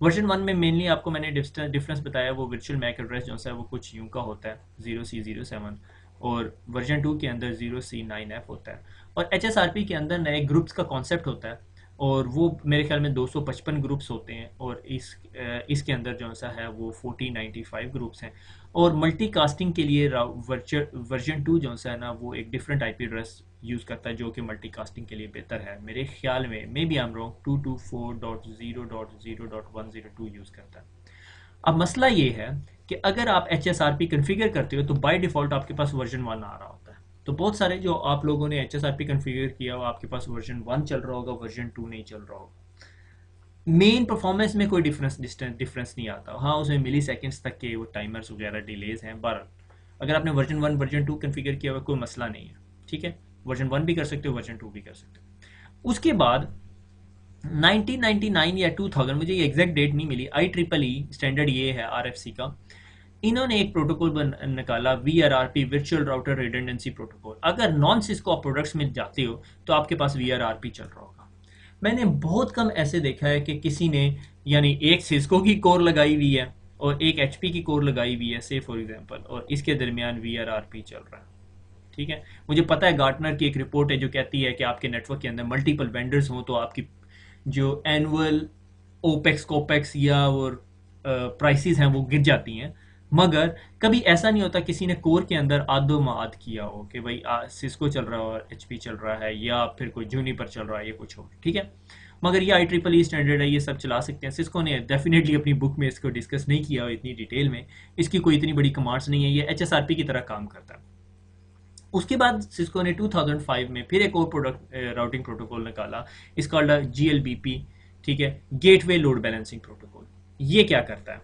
[SPEAKER 1] वर्जन 1 में मेनली आपको मैंने डिफरेंस बताया, वो वर्चुअल मैक एड्रेस जो है वो कुछ यूं का होता है 0C07, और वर्जन 2 के अंदर 0C9F होता है। और HSRP के अंदर नए ग्रुप्स का कॉन्सेप्ट होता है, और वो मेरे ख्याल में 255 ग्रुप्स होते हैं, और इसके अंदर जो सा है वो 4095 ग्रुप्स हैं। और मल्टीकास्टिंग के लिए वर्जन 2 जो सा है ना वो एक डिफरेंट IP एड्रेस यूज़ करता है, जो कि मल्टीकास्टिंग के लिए बेहतर है मेरे ख्याल में, maybe I am wrong, 224.0.0.102 use करता है। अब मसला ये है कि अगर आप HSRP कन्फिगर करते हो तो बाय डिफ़ॉल्ट आपके पास वर्जन 1 आ रहा होता है। तो बहुत सारे जो आप लोगों ने HSRP कन्फिगर किया हो आपके पास वर्जन 1 चल रहा होगा, वर्जन 2 नहीं चल रहा होगा। मेन परफॉर्मेंस में कोई डिफरेंस नहीं आता, हाँ उसमें मिली सेकेंड्स तक के वो टाइमर्स वगैरह डिलेज हैं, पर अगर आपने वर्जन 1 वर्जन 2 कन्फिगर किया हुआ कोई मसला नहीं है, ठीक है। वर्जन 1 भी कर सकते हो, वर्जन 2 भी कर सकते हो। उसके बाद 1999 या 2000, मुझे ये एग्जैक्ट डेट नहीं मिली, IEEE स्टैंडर्ड ये है RFC का, इन्होंने एक प्रोटोकॉल निकाला VRRP, virtual router redundancy protocol. अगर नॉन सिस्को आप प्रोडक्ट्स में जाते हो तो आपके पास VRRP चल रहा होगा। मैंने बहुत कम ऐसे देखा है कि किसी ने यानी एक सिस्को की कोर लगाई हुई है और एक HP की कोर लगाई हुई है से फॉर एग्जांपल, और इसके दरमियान VRRP चल रहा है, ठीक है। मुझे पता है गार्टनर की एक रिपोर्ट है जो कहती है कि आपके नेटवर्क के अंदर मल्टीपल वेंडर्स हों तो आपकी जो एनुअल ओपेक्स कोपेक्स या और प्राइसेस हैं वो गिर जाती हैं, मगर कभी ऐसा नहीं होता किसी ने कोर के अंदर आदो माद किया हो कि भाई सिस्को चल रहा हो और HP चल रहा है, या फिर कोई जूनिपर चल रहा है, ये कुछ हो, ठीक है। मगर ये IEEE स्टैंडर्ड है, ये सब चला सकते हैं। सिस्को ने डेफिनेटली अपनी बुक में इसको डिस्कस नहीं किया इतनी डिटेल में, इसकी कोई इतनी बड़ी कमांड्स नहीं है, ये HSRP की तरह काम करता है। उसके बाद सिस्को ने 2005 में फिर एक और प्रोडक्ट राउटिंग प्रोटोकॉल निकाला, इस कॉल्ड GLBP, ठीक है, गेटवे लोड बैलेंसिंग प्रोटोकॉल। ये क्या करता है,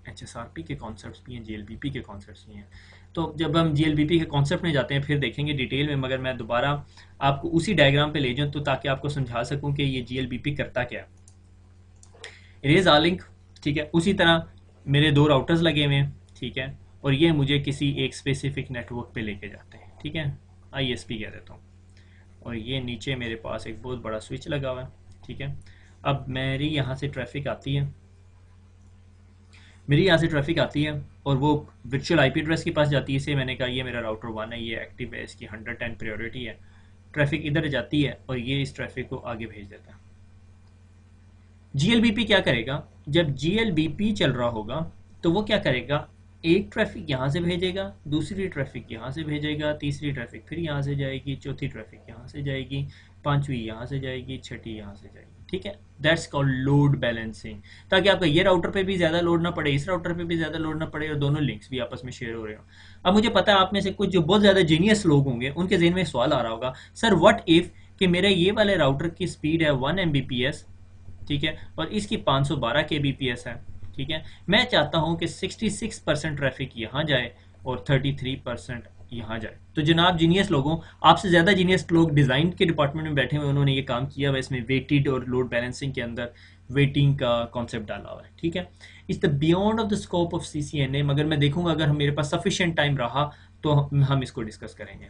[SPEAKER 1] HSRP के कॉन्सेप्ट्स भी हैं, GLBP के कॉन्सेप्ट्स भी हैं। तो जब हम GLBP के कॉन्सेप्ट में जाते हैं फिर देखेंगे डिटेल में, मगर मैं दोबारा आपको उसी डायग्राम पे ले जाऊं तो ताकि आपको समझा सकूं कि ये GLBP करता क्या है। इरेज आलिंक, ठीक है, उसी तरह मेरे 2 राउटर्स लगे हुए हैं, ठीक है, और ये मुझे किसी एक स्पेसिफिक नेटवर्क पे लेके जाते हैं, ठीक है, ISP कह देता हूँ। और ये नीचे मेरे पास एक बहुत बड़ा स्विच लगा हुआ है, ठीक है। अब मेरी यहाँ से ट्रैफिक आती है, और वो वर्चुअल IP एड्रेस के पास जाती है। इसे मैंने कहा ये मेरा राउटर 1 है, ये एक्टिव है, इसकी 110 प्रायोरिटी है। ट्रैफिक इधर जाती है और ये इस ट्रैफिक को आगे भेज देता है। GLBP क्या करेगा, जब GLBP चल रहा होगा तो वो क्या करेगा, एक ट्रैफिक यहाँ से भेजेगा, दूसरी ट्रैफिक यहाँ से भेजेगा, तीसरी ट्रैफिक फिर यहाँ से जाएगी, चौथी ट्रैफिक यहाँ से जाएगी, पांचवी यहाँ से जाएगी, छठी यहाँ से जाएगी, ठीक है। दैट्स कॉल्ड लोड बैलेंसिंग, ताकि आपका ये राउटर पे भी ज्यादा लोड ना पड़े, इस राउटर पे भी ज्यादा लोड ना पड़े, और दोनों लिंक्स भी आपस में शेयर हो रहे हो। अब मुझे पता है आप में से कुछ जो बहुत ज्यादा जीनियस लोग होंगे उनके ज़हन में सवाल आ रहा होगा, सर व्हाट इफ कि मेरे ये वाले राउटर की स्पीड है 1 Mbps, ठीक है, और इसकी 512 kbps है, ठीक है। मैं चाहता हूं कि 66% ट्रैफिक यहाँ जाए और 33% यहाँ जाए। तो जनाब जीनियस लोगों, आपसे ज़्यादा जीनियस लोग डिज़ाइन के डिपार्टमेंट में बैठे हुए, उन्होंने ये काम किया हुआ, इसमें वेटेड और लोड बैलेंसिंग के अंदर वेटिंग का कॉन्सेप्ट डाला हुआ है, ठीक है। It's the beyond of the scope of CCNA, मगर मैं देखूंगा अगर मेरे पास सफिशिएंट टाइम रहा तो हम इसको डिस्कस करेंगे।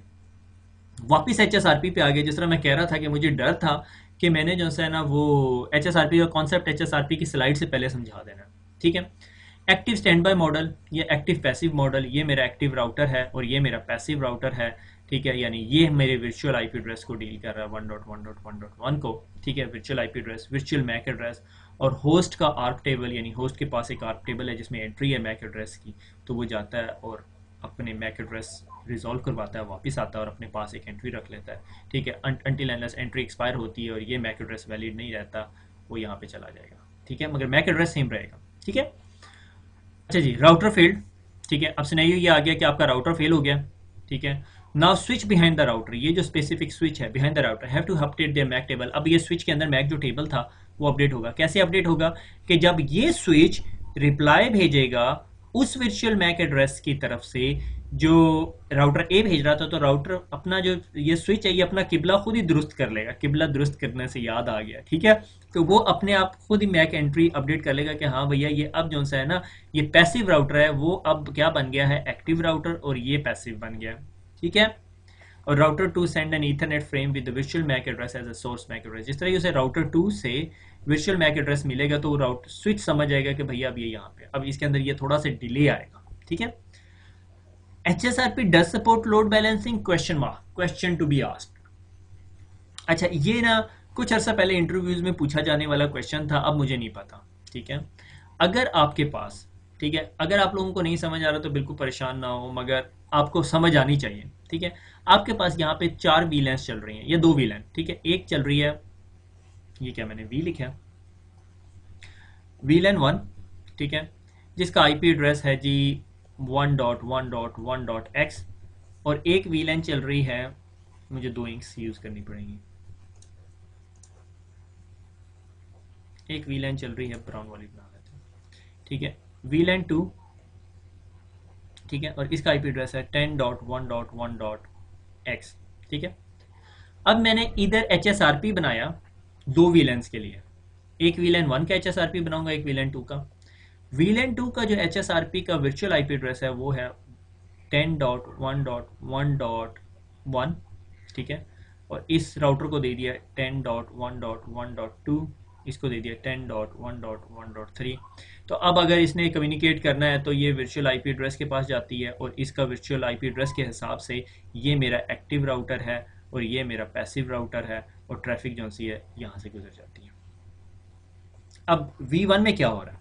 [SPEAKER 1] वापिस HSRP पे आ गए। जिस तरह मैं कह रहा था कि मुझे डर था कि मैंने जो है ना वो HSRP का कॉन्सेप्ट HSRP की स्लाइड से पहले समझा देना, ठीक है। एक्टिव स्टैंड बाय मॉडल, ये एक्टिव पैसिव मॉडल, ये मेरा एक्टिव राउटर है और ये मेरा पैसिव राउटर है, ठीक है। यानी ये मेरे वर्चुअल IP एड्रेस को डील कर रहा है 1.1.1.1 को, ठीक है, virtual IP address, virtual MAC address, और होस्ट का आर्क टेबल, यानी होस्ट के पास एक आर्क टेबल है जिसमें एंट्री है मैक एड्रेस की, तो वो जाता है और अपने मैक एड्रेस रिजॉल्व करवाता है, वापस आता है और अपने पास एक एंट्री रख लेता है, ठीक है। अनटिल अनलेस एंट्री एक्सपायर होती है और ये मैक एड्रेस वैलिड नहीं रहता, वो यहाँ पे चला जाएगा, ठीक है, मगर मैक एड्रेस सेम रहेगा, ठीक है। अच्छा जी, राउटर फेल्ड, ठीक है। अब सिनेरियो ये आ गया कि आपका राउटर फेल हो गया, ठीक है। Now switch behind the router, ये जो स्पेसिफिक स्विच है behind the router have to update their MAC table. अब ये स्विच के अंदर मैक जो टेबल था वो अपडेट होगा। कैसे अपडेट होगा कि जब ये स्विच रिप्लाई भेजेगा उस वर्चुअल मैक एड्रेस की तरफ से जो राउटर ए भेज रहा था, तो राउटर अपना जो ये स्विच है ये अपना किबला खुद ही दुरुस्त कर लेगा। किबला दुरुस्त करने से याद आ गया, ठीक है, तो वो अपने आप खुद ही मैक एंट्री अपडेट कर लेगा कि हाँ भैया ये अब जो सा है ना, ये पैसिव राउटर है, वो अब क्या बन गया है, एक्टिव राउटर, और ये पैसिव बन गया, ठीक है। और router to send an Ethernet frame with virtual MAC address as a source MAC address. जिस तरह से राउटर टू से वर्चुअल मैक एड्रेस मिलेगा तो राउटर स्विच समझ जाएगा कि भैया अब ये यहाँ पे, अब इसके अंदर ये थोड़ा सा डिले आएगा, ठीक है। HSRP does support load balancing? Question mark, question to be asked। अच्छा, ये ना कुछ अर्सा पहले इंटरव्यूज में पूछा जाने वाला क्वेश्चन था, अब मुझे नहीं पता, ठीक है। अगर आपके पास, ठीक है, अगर आप लोगों को नहीं समझ आ रहा तो बिल्कुल परेशान ना हो, मगर आपको समझ आनी चाहिए, ठीक है। आपके पास यहाँ पे 4 वीलैंस चल रही हैं या 2 वीलैन, ठीक है। एक चल रही है, ये क्या मैंने वी लिखा, वीलैन 1, ठीक है, जिसका आईपी एड्रेस है जी 1.1.1.x, और एक वीलैन चल रही है, मुझे 2 इंक्स यूज करनी पड़ेंगी, एक वीलैन चल रही है, ब्राउन वाली बना लेते हैं, ठीक है, वीलैन 2, ठीक है, और इसका आईपी एड्रेस है 10.1.1.x, ठीक है। अब मैंने इधर HSRP बनाया 2 वीलैंस के लिए, एक वीलैन 1 का HSRP बनाऊंगा, एक वीलैन 2 का। वीलैन 2 का जो HSRP का वर्चुअल आईपी एड्रेस है वो है 10.1.1.1, ठीक है, और इस राउटर को दे दिया 10.1.1.2, इसको दे दिया 10.1.1.3। तो अब अगर इसने कम्युनिकेट करना है तो ये वर्चुअल आईपी एड्रेस के पास जाती है, और इसका वर्चुअल आईपी एड्रेस के हिसाब से ये मेरा एक्टिव राउटर है और ये मेरा पैसिव राउटर है, और ट्रैफिक जो सी है यहाँ से गुजर जाती है। अब V1 में क्या हो रहा है,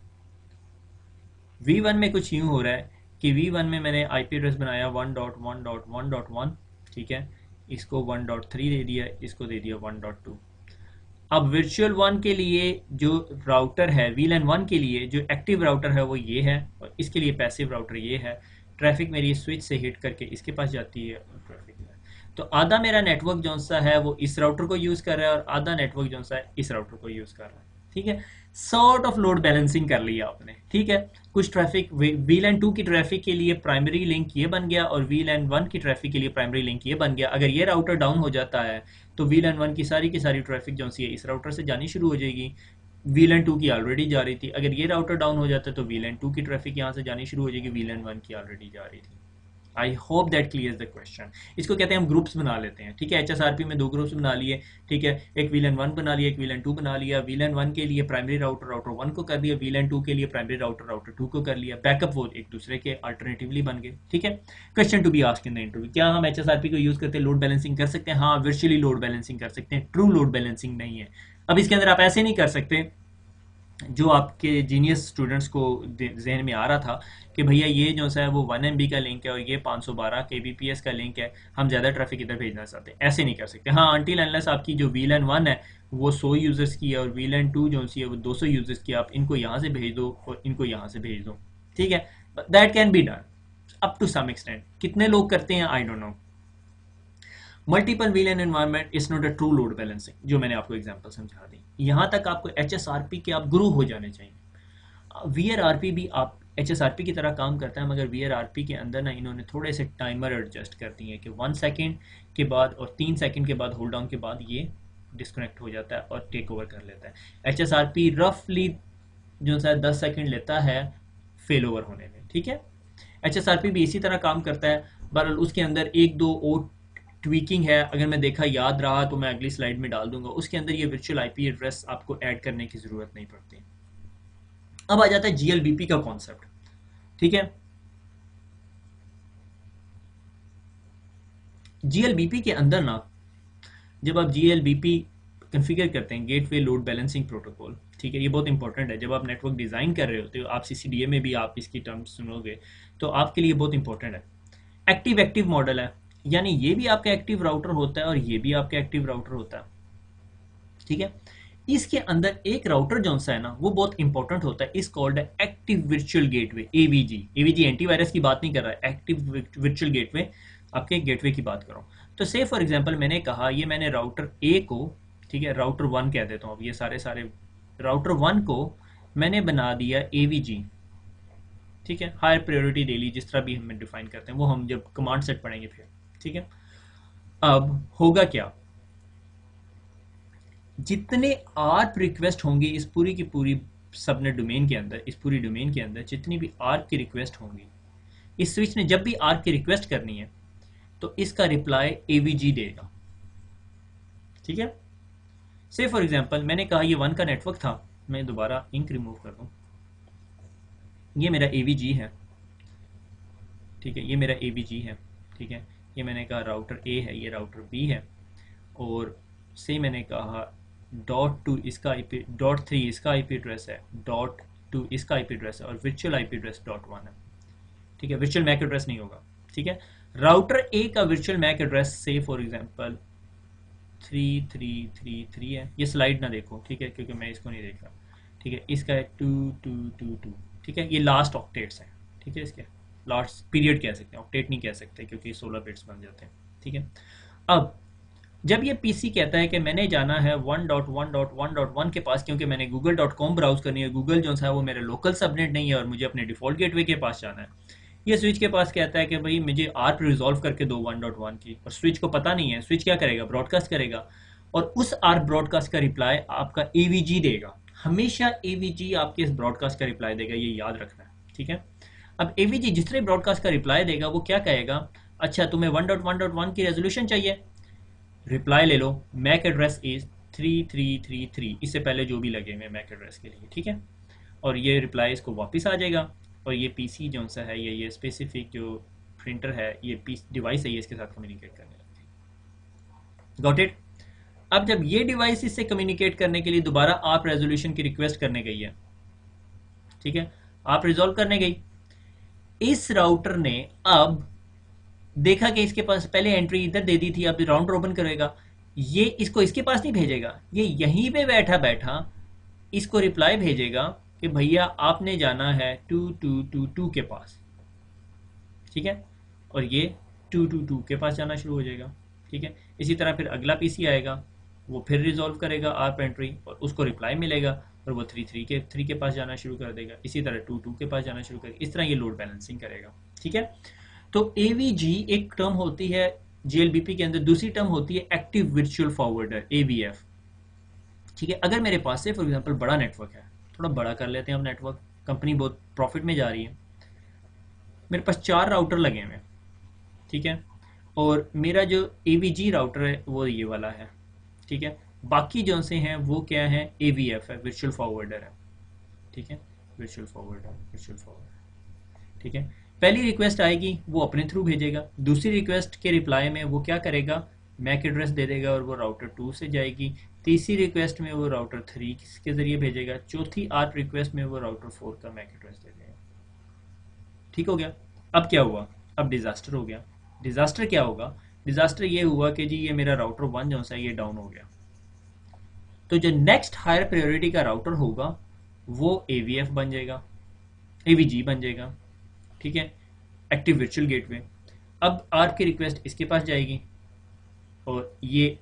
[SPEAKER 1] V1 में कुछ यूं हो रहा है कि V1 में मैंने आईपी एड्रेस बनाया 1.1.1.1, ठीक है, इसको 1.3 दे दिया, इसको दे दिया 1.2। अब वर्चुअल 1 के लिए जो राउटर है, वीलैन 1 के लिए जो एक्टिव राउटर है वो ये है, और इसके लिए पैसिव राउटर ये है। ट्रैफिक मेरी स्विच से हिट करके इसके पास जाती है, और ट्रैफिक है, तो आधा मेरा नेटवर्क जो सा है वो इस राउटर को यूज कर रहा है, और आधा नेटवर्क जो सा है इस राउटर को यूज कर रहा है, ठीक है। सॉर्ट ऑफ लोड बैलेंसिंग कर लिया आपने, ठीक है। कुछ ट्रैफिक वीलैन 2 की ट्रैफिक के लिए प्राइमरी लिंक ये बन गया, और वीलैन 1 की ट्रैफिक के लिए प्राइमरी लिंक ये बन गया। अगर ये राउटर डाउन हो जाता है तो वीलैन 1 की सारी ट्रैफिक जो सी है इस राउटर से जानी शुरू हो जाएगी। वीलैन 2 की ऑलरेडी जा रही थी, अगर ये राउटर डाउन हो जाता है तो वीलैन 2 की ट्रैफिक यहाँ से जानी शुरू हो जाएगी, वीलैन 1 की ऑलरेडी जा रही थी। I hope that clear the question. इसको कहते हैं हम ग्रुप्स बना लेते हैं, ठीक है। HSRP में 2 ग्रुप्स बना लिए, ठीक है, एक वीलैन 1 बना लिया, एक वीलैन 2 बना लिया। वीलैन 1 के लिए प्राइमरी राउटर राउटर 1 को कर दिया, वीलैन 2 के लिए प्राइमरी राउटर राउटर 2 को कर लिया। बैकअप वो एक दूसरे के अल्टरनेटिवली बन गए, ठीक है। Question to be asked in the interview, क्या हम HSRP को यूज करते लोड बैलेंसिंग कर सकते हैं? हाँ, वर्चुअली लोड बैलेंसिंग कर सकते हैं, ट्रू लोड बैलेंसिंग नहीं है। अब इसके अंदर आप ऐसे नहीं कर सकते जो आपके जीनियस स्टूडेंट्स को जहन में आ रहा था कि भैया ये जो सा है वो 1 MB का लिंक है और ये 512 kbps का लिंक है, हम ज़्यादा ट्रैफिक इधर भेजना चाहते हैं, ऐसे नहीं कर सकते। हाँ, अनटिल अनलेस आपकी जो वीलैन 1 है वो 100 यूज़र्स की है और वीलैन 2 जो सी है वो 200 यूज़र्स की, आप इनको यहाँ से भेज दो और इनको यहाँ से भेज दो, ठीक है। That can be done up to some extent. कितने लोग करते हैं I don't know. Multiple VLAN environment is not a true load balancing, जो मैंने आपको एग्जांपल समझा दी। यहाँ तक आपको HSRP के आप गुरु हो जाने चाहिए। VRRP भी आप HSRP की तरह काम करता है, मगर VRRP के अंदर ना इन्होंने थोड़े से टाइमर एडजस्ट कर दिए कि 1 सेकेंड के बाद और 3 सेकेंड के बाद होल्ड डाउन के बाद ये डिस्कनेक्ट हो जाता है और टेक ओवर कर लेता है। HSRP रफली जो सा 10 सेकेंड लेता है फेल ओवर होने में, ठीक है। HSRP भी इसी तरह काम करता है, बहरहाल उसके अंदर 1-2 और ट्वीकिंग है, अगर मैं देखा याद रहा तो मैं अगली स्लाइड में डाल दूंगा। उसके अंदर ये वर्चुअल आईपी एड्रेस आपको ऐड करने की जरूरत नहीं पड़ती। अब आ जाता है GLBP का कॉन्सेप्ट, ठीक है। GLBP के अंदर ना, जब आप GLBP कॉन्फ़िगर करते हैं, गेटवे लोड बैलेंसिंग प्रोटोकॉल, ठीक है, ये बहुत इंपॉर्टेंट है। जब आप नेटवर्क डिजाइन कर रहे होते हो, आप CCDA में भी आप इसकी टर्म्स सुनोगे तो आपके लिए बहुत इंपॉर्टेंट है। एक्टिव एक्टिव मॉडल है, यानी ये भी आपका एक्टिव राउटर होता है और ये भी आपका एक्टिव राउटर होता है, ठीक है। इसके अंदर एक राउटर जो सा है ना वो बहुत इंपॉर्टेंट होता है, इस कॉल्ड है active virtual gateway, AVG antivirus की बात नहीं कर रहा है, एक्टिव वर्चुअल गेटवे, आपके गेटवे की बात कर रहा हूं। तो से फॉर एग्जांपल मैंने कहा ये मैंने राउटर A को, ठीक है, राउटर 1 कह देता हूं। अब ये सारे राउटर 1 को मैंने बना दिया AVG, ठीक है, हायर प्रायोरिटी डेली जिस तरह भी हम डिफाइन करते हैं वो हम जब कमांड सेट पढ़ेंगे फिर। ठीक है, अब होगा क्या, जितने आर्प रिक्वेस्ट होंगी इस पूरी की पूरी सबनेट डोमेन के अंदर, इस पूरी डोमेन के अंदर जितनी भी आर्प की रिक्वेस्ट होंगी, इस स्विच ने जब भी आर्प की रिक्वेस्ट करनी है तो इसका रिप्लाई एवीजी देगा। ठीक है, से फॉर एग्जांपल मैंने कहा ये 1 का नेटवर्क था, मैं दोबारा इंक रिमूव कर दूं, ये मेरा एवीजी है। ठीक है, ये मेरा एवीजी है। ठीक है, ये मैंने कहा राउटर ए है, ये राउटर बी है, और से मैंने कहा .2 इसका आईपी, .3 इसका आईपी एड्रेस है, .2 इसका आईपी एड्रेस है, और वर्चुअल आईपी एड्रेस .1 है। ठीक है, वर्चुअल मैक एड्रेस नहीं होगा। ठीक है, राउटर ए का वर्चुअल मैक एड्रेस से फॉर एग्जांपल 3333 है, ये स्लाइड ना देखो, ठीक है, क्योंकि मैं इसको नहीं देख रहा। ठीक है, इसका है 2222। ठीक है, ये लास्ट ऑक्टेट्स हैं। ठीक है, इसके लास्ट पीरियड कह सकते हैं, ऑक्टेट नहीं कह सकते क्योंकि 16 बिट्स बन जाते हैं। ठीक है, अब जब ये पीसी कहता है कि मैंने जाना है 1.1.1.1 के पास, क्योंकि मैंने google.com ब्राउज करनी है, गूगल जो है वो मेरे लोकल सबनेट नहीं है और मुझे अपने डिफॉल्ट गेटवे के पास जाना है, ये स्विच के पास कहता है कि भाई मुझे आर्प रिजॉल्व करके दो 1.1 की, और स्विच को पता नहीं है, स्विच क्या करेगा, ब्रॉडकास्ट करेगा, और उस आर्प ब्रॉडकास्ट का रिप्लाई आपका एवीजी देगा। हमेशा एवीजी आपके इस ब्रॉडकास्ट का रिप्लाई देगा, ये याद रखना है। ठीक है, अब एवीजी जिस तरह ब्रॉडकास्ट का रिप्लाई देगा वो क्या कहेगा, अच्छा तुम्हें 1.1.1 की रेजोल्यूशन चाहिए, रिप्लाई ले लो, मैक एड्रेस इज 3333, इससे पहले जो भी लगे हुए मैक एड्रेस के लिए। ठीक है, और ये रिप्लाई इसको वापस आ जाएगा, और ये पीसी जो सा है, ये स्पेसिफिक जो प्रिंटर है, ये डिवाइस है, ये इसके साथ कम्युनिकेट करने लगती है। Got it. अब जब ये डिवाइस इससे कम्युनिकेट करने के लिए दोबारा आप रेजोल्यूशन की रिक्वेस्ट करने गई है, ठीक है, आप रिजॉल्व करने गई, इस राउटर ने अब देखा कि इसके पास पहले एंट्री इधर दे दी थी, अब राउंड रॉबिन करेगा, ये इसको इसके पास नहीं भेजेगा, ये यहीं पे बैठा बैठा इसको रिप्लाई भेजेगा कि भैया आपने जाना है 2222 के पास। ठीक है, और ये 222 के पास जाना शुरू हो जाएगा। ठीक है, इसी तरह फिर अगला पीसी आएगा, वो फिर रिजॉल्व करेगा आर्प एंट्री, और उसको रिप्लाई मिलेगा, और वो 3 के पास जाना शुरू कर देगा, इसी तरह 22 के पास जाना शुरू करेगा, इस तरह ये लोड बैलेंसिंग करेगा। ठीक है, तो एवीजी एक टर्म होती है जेएलबीपी के अंदर, दूसरी टर्म होती है एक्टिव वर्चुअल फॉरवर्डर, एवीएफ। ठीक है, अगर मेरे पास से फॉर एग्जांपल बड़ा नेटवर्क है, थोड़ा बड़ा कर लेते हैं अब नेटवर्क, कंपनी बहुत प्रॉफिट में जा रही है, मेरे पास 4 राउटर लगे हुए हैं। ठीक है, और मेरा जो एवीजी राउटर है वो ये वाला है। ठीक है, बाकी जो से हैं वो क्या है, एवीएफ है, वर्चुअल फॉरवर्डर है। ठीक है, वर्चुअल फॉरवर्डर। ठीक है, पहली रिक्वेस्ट आएगी वो अपने थ्रू भेजेगा, दूसरी रिक्वेस्ट के रिप्लाई में वो क्या करेगा, मैक एड्रेस दे देगा और वो राउटर 2 से जाएगी, तीसरी रिक्वेस्ट में वो राउटर 3 के जरिए भेजेगा, चौथी आर्प रिक्वेस्ट में वो राउटर 4 का मैक एड्रेस दे देगा। ठीक हो गया। अब क्या हुआ, अब डिजास्टर हो गया। डिजास्टर क्या होगा, डिजास्टर ये हुआ कि जी ये मेरा राउटर 1 जो सा ये डाउन हो गया, तो जो नेक्स्ट हायर प्रायोरिटी का राउटर होगा वो एवीएफ बन जाएगा, एवीजी बन जाएगा। ठीक है, एक्टिव वर्चुअल गेटवे। अब आर्प की रिक्वेस्ट इसके पास जाएगी, और ये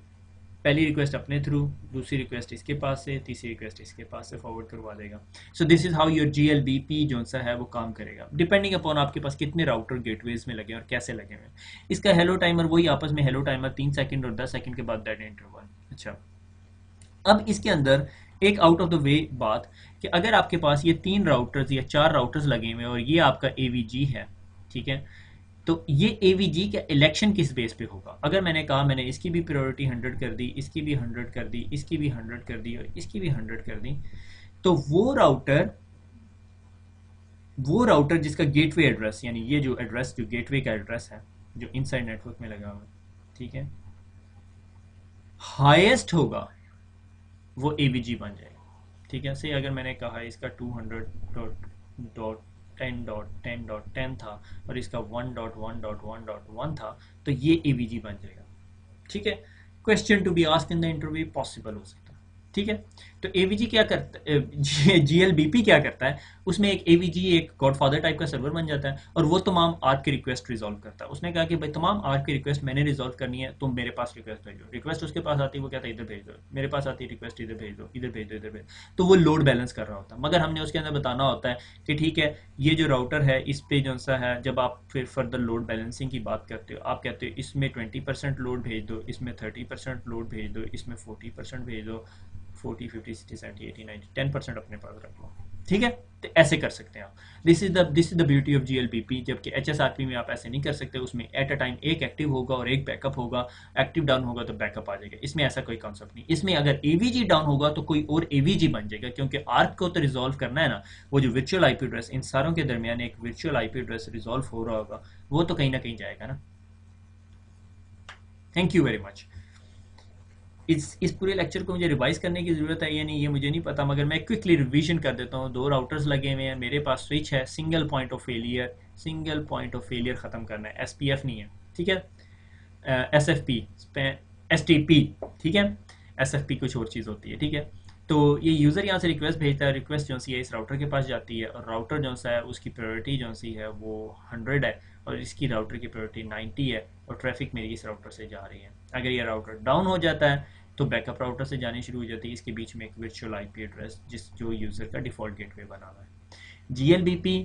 [SPEAKER 1] पहली रिक्वेस्ट अपने थ्रू, दूसरी रिक्वेस्ट इसके पास से, तीसरी रिक्वेस्ट इसके पास से फॉरवर्ड करवा देगा। So this is how your GLBP जो सा है वो काम करेगा, डिपेंडिंग अपॉन आपके पास कितने राउटर गेटवेज में लगे और कैसे लगे हुए। इसका हेलो टाइमर वही आपस में हेलो टाइमर 3 सेकंड और 10 सेकंड के बाद डेड इंटरवल। अच्छा, अब इसके अंदर एक आउट ऑफ द वे बात कि अगर आपके पास ये 3 राउटर्स या 4 राउटर्स लगे हुए और ये आपका एवीजी है, ठीक है, तो ये एवीजी का इलेक्शन किस बेस पे होगा। अगर मैंने कहा मैंने इसकी भी प्रायोरिटी 100 कर दी, इसकी भी 100 कर दी, इसकी भी 100 कर दी और इसकी भी 100 कर दी, तो वो राउटर जिसका गेटवे एड्रेस, यानी ये जो एड्रेस जो गेटवे का एड्रेस है जो इनसाइड नेटवर्क में लगा हुआ है, ठीक है, हाईएस्ट होगा वो एवीजी बन जाएगा। ठीक है, से अगर मैंने कहा इसका 200.10.10.10 था और इसका 1.1.1.1 था, तो ये एवीजी बन जाएगा। ठीक है, question to be asked in the interview possible हो सकता है। ठीक है। तो एवीजी क्या करता है, जीएलबीपी क्या करता है, उसमें एक एवीजी एक गॉडफादर टाइप का सर्वर बन जाता है और वो तमाम आर्क की रिक्वेस्ट रिजॉल्व करता है। उसने कहा कि भाई तमाम आर्क की रिक्वेस्ट मैंने रिजॉल्व करनी है, तुम मेरे पास रिक्वेस्ट भेजो। रिक्वेस्ट उसके पास आती है, वो कहता है इधर भेज दो, मेरे पास आती है रिक्वेस्ट इधर भेज दो, इधर भेज दो, इधर भेज दो। तो वो लोड बैलेंस कर रहा होता है, मगर हमने उसके अंदर बताना होता है कि ठीक है ये जो राउटर है इस पे जो सा है, जब आप फिर फर्दर लोड बैलेंसिंग की बात करते हो, आप कहते हो इसमें 20% लोड भेज दो, इसमें 30% लोड भेज दो, इसमें 40% भेज दो, 40 50 60 70 80 90 10% अपने पास रख लो। ठीक है, तो ऐसे कर सकते हैं आप। This is the beauty of GLPP. जबकि एचएसआरपी में आप ऐसे नहीं कर सकते, उसमें एट अ टाइम एक एक्टिव होगा और एक बैकअप होगा। एक्टिव डाउन होगा तो बैकअप आ जाएगा, इसमें ऐसा कोई कॉन्सेप्ट नहीं। इसमें अगर एवीजी डाउन होगा तो कोई और एवीजी बन जाएगा, क्योंकि आर्क को तो रिजॉल्व करना है ना। वो जो वर्चुअल आईपी एड्रेस, इन सारों के दरमियान एक वर्चुअल आईपी एड्रेस रिजॉल्व हो रहा होगा, वो तो कहीं ना कहीं जाएगा ना। Thank you very much. इस पूरे लेक्चर को मुझे रिवाइज करने की ज़रूरत है या नहीं, ये मुझे नहीं पता, मगर मैं क्विकली रिवीजन कर देता हूँ। दो राउटर्स लगे हुए हैं, मेरे पास स्विच है, single point of failure, single point of failure ख़त्म करना है, एसपीएफ नहीं है। ठीक है, एसएफपी, एसटीपी। ठीक है, एसएफपी कुछ और चीज़ होती है। ठीक है, तो ये यूज़र यहाँ से रिक्वेस्ट भेजता है, रिक्वेस्ट जो सी है इस राउटर के पास जाती है, और राउटर जो सा है उसकी प्रायोरिटी जो सी है वो 100 है, और इसकी राउटर की प्रायोरिटी 90 है, और ट्रैफिक मेरी इस राउटर से जा रही है। अगर ये राउटर डाउन हो जाता है तो बैकअप राउटर से जानी शुरू हो जाती है। इसके बीच में एक वर्चुअल आईपी एड्रेस जो यूज़र का डिफ़ॉल्ट गेटवे बना हुआ है। जीएलबीपी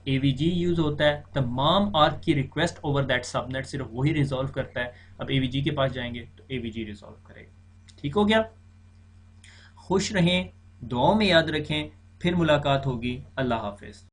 [SPEAKER 1] एवीजी यूज़ होता है, तमाम आर्क की रिक्वेस्ट ओवर दैट सबनेट सिर्फ वही रिजॉल्व करता है। अब एवीजी के पास जाएंगे तो एवीजी रिजॉल्व करेगा। ठीक हो गया, खुश रहें, दुआओं में याद रखें, फिर मुलाकात होगी। अल्लाह हाफिज़।